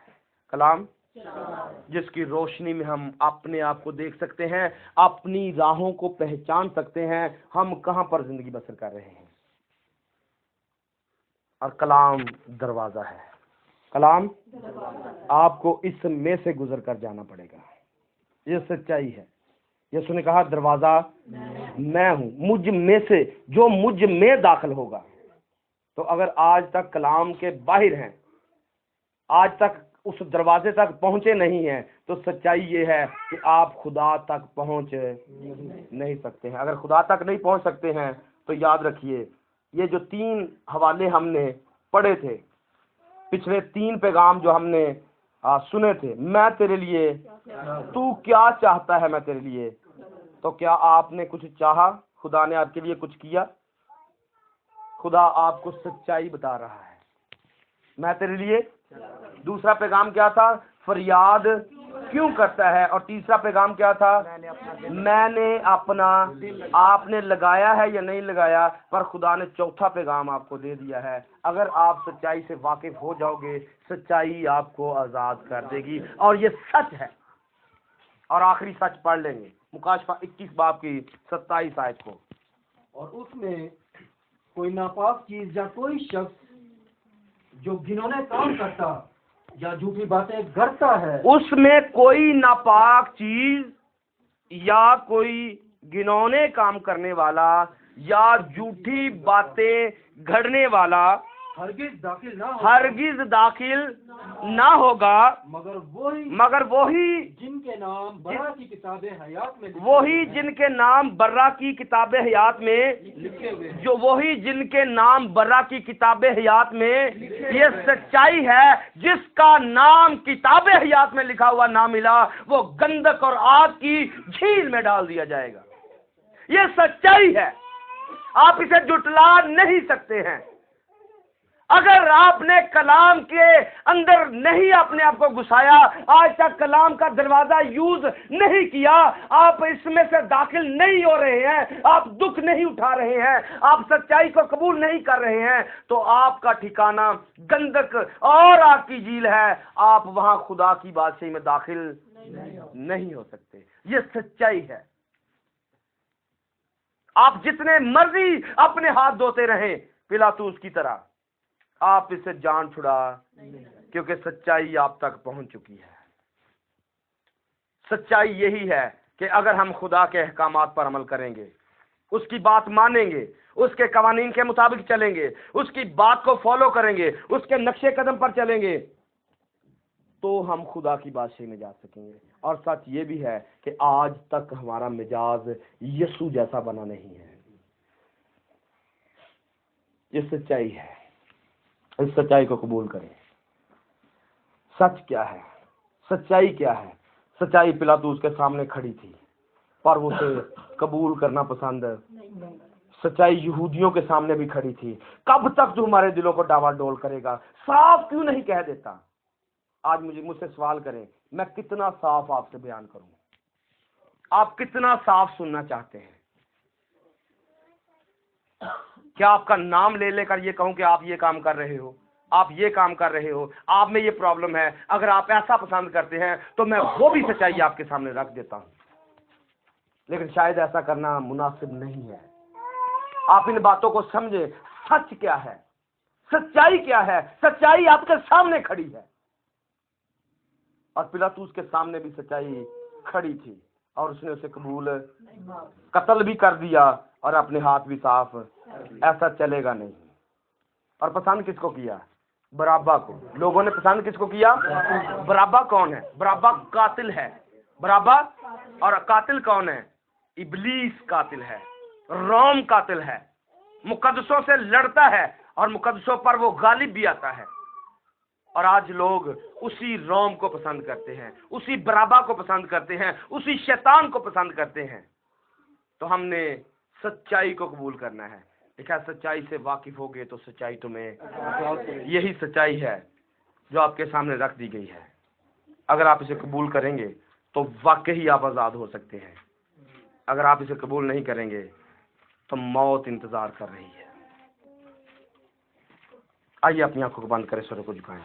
कलाम जिसकी रोशनी में हम अपने आप को देख सकते हैं, अपनी राहों को पहचान सकते हैं, हम कहां पर जिंदगी बसर कर रहे हैं। और कलाम दरवाजा है। कलाम आपको इसमें से गुजर कर जाना पड़ेगा। ये सच्चाई है। यीशु ने कहा दरवाजा मैं हूं, मुझ में से जो मुझ में दाखिल होगा। तो अगर आज तक कलाम के बाहर हैं, आज तक उस दरवाजे तक पहुंचे नहीं हैं, तो सच्चाई ये है कि आप खुदा तक पहुंच नहीं सकते हैं। अगर खुदा तक नहीं पहुंच सकते हैं तो याद रखिए, ये जो 3 हवाले हमने पढ़े थे, पिछले 3 पैगाम जो हमने सुने थे, मैं तेरे लिए, तू क्या चाहता है मैं तेरे लिए, तो क्या आपने कुछ चाहा? खुदा ने आपके लिए कुछ किया? खुदा आपको सच्चाई बता रहा है, मैं तेरे लिए। दूसरा पैगाम क्या था? फरियाद क्यों करता है? और तीसरा पैगाम क्या था? मैंने अपना, आपने लगाया है या नहीं लगाया? पर खुदा ने चौथा पैगाम आपको दे दिया है। अगर आप सच्चाई से वाकिफ हो जाओगे, सच्चाई आपको आजाद कर देगी। और ये सच है। और आखिरी सच पढ़ लेंगे, मुकाशफा 21 बाब की 27 आयत को। और उसमें कोई नापाक चीज या कोई शख्स जो घिनौने काम करता या झूठी बातें करता है, उसमें कोई नापाक चीज या कोई घिनौने काम करने वाला या झूठी बातें गढ़ने वाला हरगिज दाखिल ना होगा, मगर वही जिनके नाम बर्रा की किताबे हयात में वही जिनके नाम बर्रा की किताबे हयात में लिखे हुए हैं। जो वही जिनके नाम बर्रा की किताबे हयात में, ये सच्चाई है। जिसका नाम किताबे हयात में लिखा हुआ ना मिला, वो गंधक और आग की झील में डाल दिया जाएगा। ये सच्चाई है, आप इसे जुटला नहीं सकते हैं। अगर आपने कलाम के अंदर नहीं अपने आप को घुसाया, आज तक कलाम का दरवाजा यूज नहीं किया, आप इसमें से दाखिल नहीं हो रहे हैं, आप दुख नहीं उठा रहे हैं, आप सच्चाई को कबूल नहीं कर रहे हैं, तो आपका ठिकाना गंधक और आग की झील है। आप वहां खुदा की बादशाही में दाखिल नहीं हो सकते। ये सच्चाई है। आप जितने मर्जी अपने हाथ धोते रहें पिलातूस की तरह, आप इसे जान छुड़ा, क्योंकि सच्चाई आप तक पहुंच चुकी है। सच्चाई यही है कि अगर हम खुदा के अहकामात पर अमल करेंगे, उसकी बात मानेंगे, उसके कवानीन के मुताबिक चलेंगे, उसकी बात को फॉलो करेंगे, उसके नक्शे कदम पर चलेंगे, तो हम खुदा की बादशाही में जा सकेंगे। और सच ये भी है कि आज तक हमारा मिजाज यीशु जैसा बना नहीं है। ये सच्चाई है। इस सच्चाई को कबूल करें। सच क्या है? सच्चाई क्या है? सच्चाई पिलातूस के सामने खड़ी थी, पर उसे कबूल करना पसंद। सच्चाई यहूदियों के सामने भी खड़ी थी। कब तक जो हमारे दिलों को डावाडोल करेगा? साफ क्यों नहीं कह देता? आज मुझसे सवाल करें, मैं कितना साफ आपसे बयान करूं? आप कितना साफ सुनना चाहते हैं? क्या आपका नाम ले लेकर ये कहूं कि आप ये काम कर रहे हो? आप ये काम कर रहे हो, आप में ये प्रॉब्लम है, अगर आप ऐसा पसंद करते हैं तो मैं वो भी सच्चाई आपके सामने रख देता हूं। लेकिन शायद ऐसा करना मुनासिब नहीं है। आप इन बातों को समझे, सच क्या है, सच्चाई क्या है। सच्चाई आपके सामने खड़ी है, और पिलातूस के सामने भी सच्चाई खड़ी थी, और उसने उसे कबूल, कत्ल भी कर दिया और अपने हाथ भी साफ। ऐसा चलेगा नहीं। और पसंद किसको किया? बराबा को। लोगों ने पसंद किसको किया? बराबा कौन है? बराबा कातिल है। बराबा, और कातिल कौन है? इब्लीस कातिल है, रोम कातिल है, मुकद्दसों से लड़ता है और मुकद्दसों पर वो गालिब भी आता है। और आज लोग उसी रोम को पसंद करते हैं, उसी बराबा को पसंद करते हैं, उसी शैतान को पसंद करते हैं। तो हमने सच्चाई को कबूल करना है। देखा, सच्चाई से वाकिफ हो गए तो सच्चाई तुम्हें, यही सच्चाई है जो आपके सामने रख दी गई है। अगर आप इसे कबूल करेंगे तो वाकई आप आज़ाद हो सकते हैं। अगर आप इसे कबूल नहीं करेंगे तो मौत इंतजार कर रही है। आइए अपनी आंखों को बंद करें, स्वरों को झुकाएं।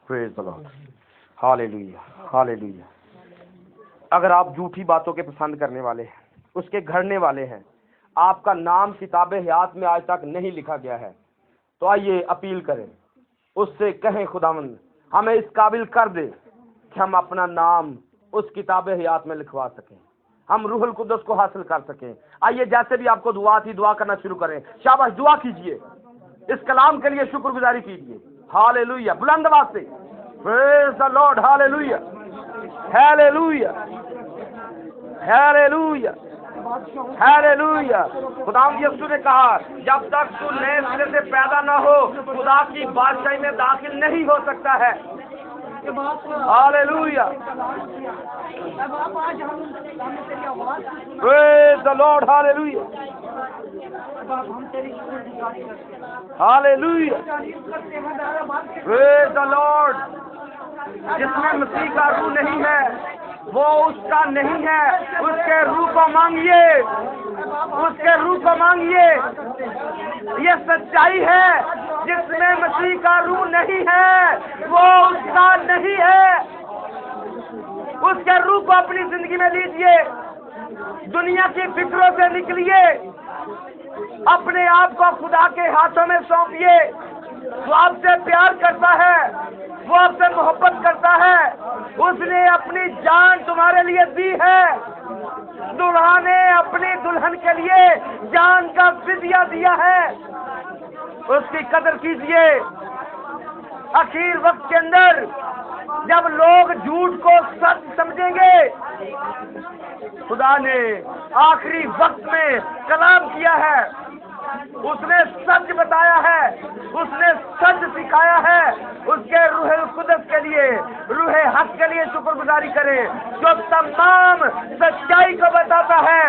Praise the lord, hallelujah, hallelujah. अगर आप झूठी बातों के पसंद करने वाले हैं, उसके घड़ने वाले हैं, आपका नाम किताबे हयात में आज तक नहीं लिखा गया है, तो आइए अपील करें, उससे कहें खुदावंद हमें इस काबिल कर दे कि हम अपना नाम उस किताबे हयात में लिखवा सकें, हम रूहुल कुद्दुस को हासिल कर सकें। आइए जैसे भी आपको दुआ थी, दुआ करना शुरू करें। शाबाश, दुआ कीजिए, इस कलाम के लिए शुक्रगुजारी कीजिए। हालेलुया, बुलंद आवाज से praise the lord, hallelujah, hallelujah, hallelujah, hallelujah. खुदा यीशु ने कहा, जब तक तू नए सिरे से पैदा ना हो, खुदा की बादशाही में दाखिल नहीं हो सकता है। Hallelujah, praise the lord, hallelujah, hallelujah, praise the Lord. जिसमें मसीह का रूह नहीं है वो उसका नहीं है। उसके रूह को मांगिए, उसके रूह को मांगिए। ये सच्चाई है, जिसमें मसीह का रूह नहीं है वो उसका नहीं है। उसके रूह को अपनी जिंदगी में लीजिए, दुनिया की फिक्रों से निकलिए, अपने आप को खुदा के हाथों में सौंपिए। वो आपसे प्यार करता है, वो आपसे मोहब्बत करता है, उसने अपनी जान तुम्हारे लिए दी है। दुल्हा ने अपनी दुल्हन के लिए जान का फिदिया दिया है, उसकी कदर कीजिए। आखिर वक्त के अंदर जब लोग झूठ को सच समझेंगे, खुदा ने आखिरी वक्त में कलाम किया है, उसने सच बताया है, उसने सच सिखाया है। उसके रूह कुदस के लिए, रूह हक के लिए शुक्रगुजारी करें, जो तमाम सच्चाई को बताता है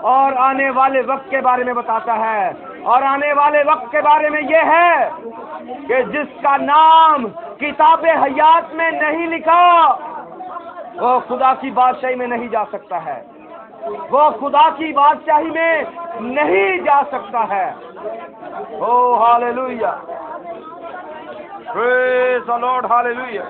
और आने वाले वक्त के बारे में बताता है। और आने वाले वक्त के बारे में यह है कि जिसका नाम किताबे हयात में नहीं लिखा वो खुदा की बादशाही में नहीं जा सकता है, वो खुदा की बादशाही में नहीं जा सकता है। Oh hallelujah, praise the lord, hallelujah.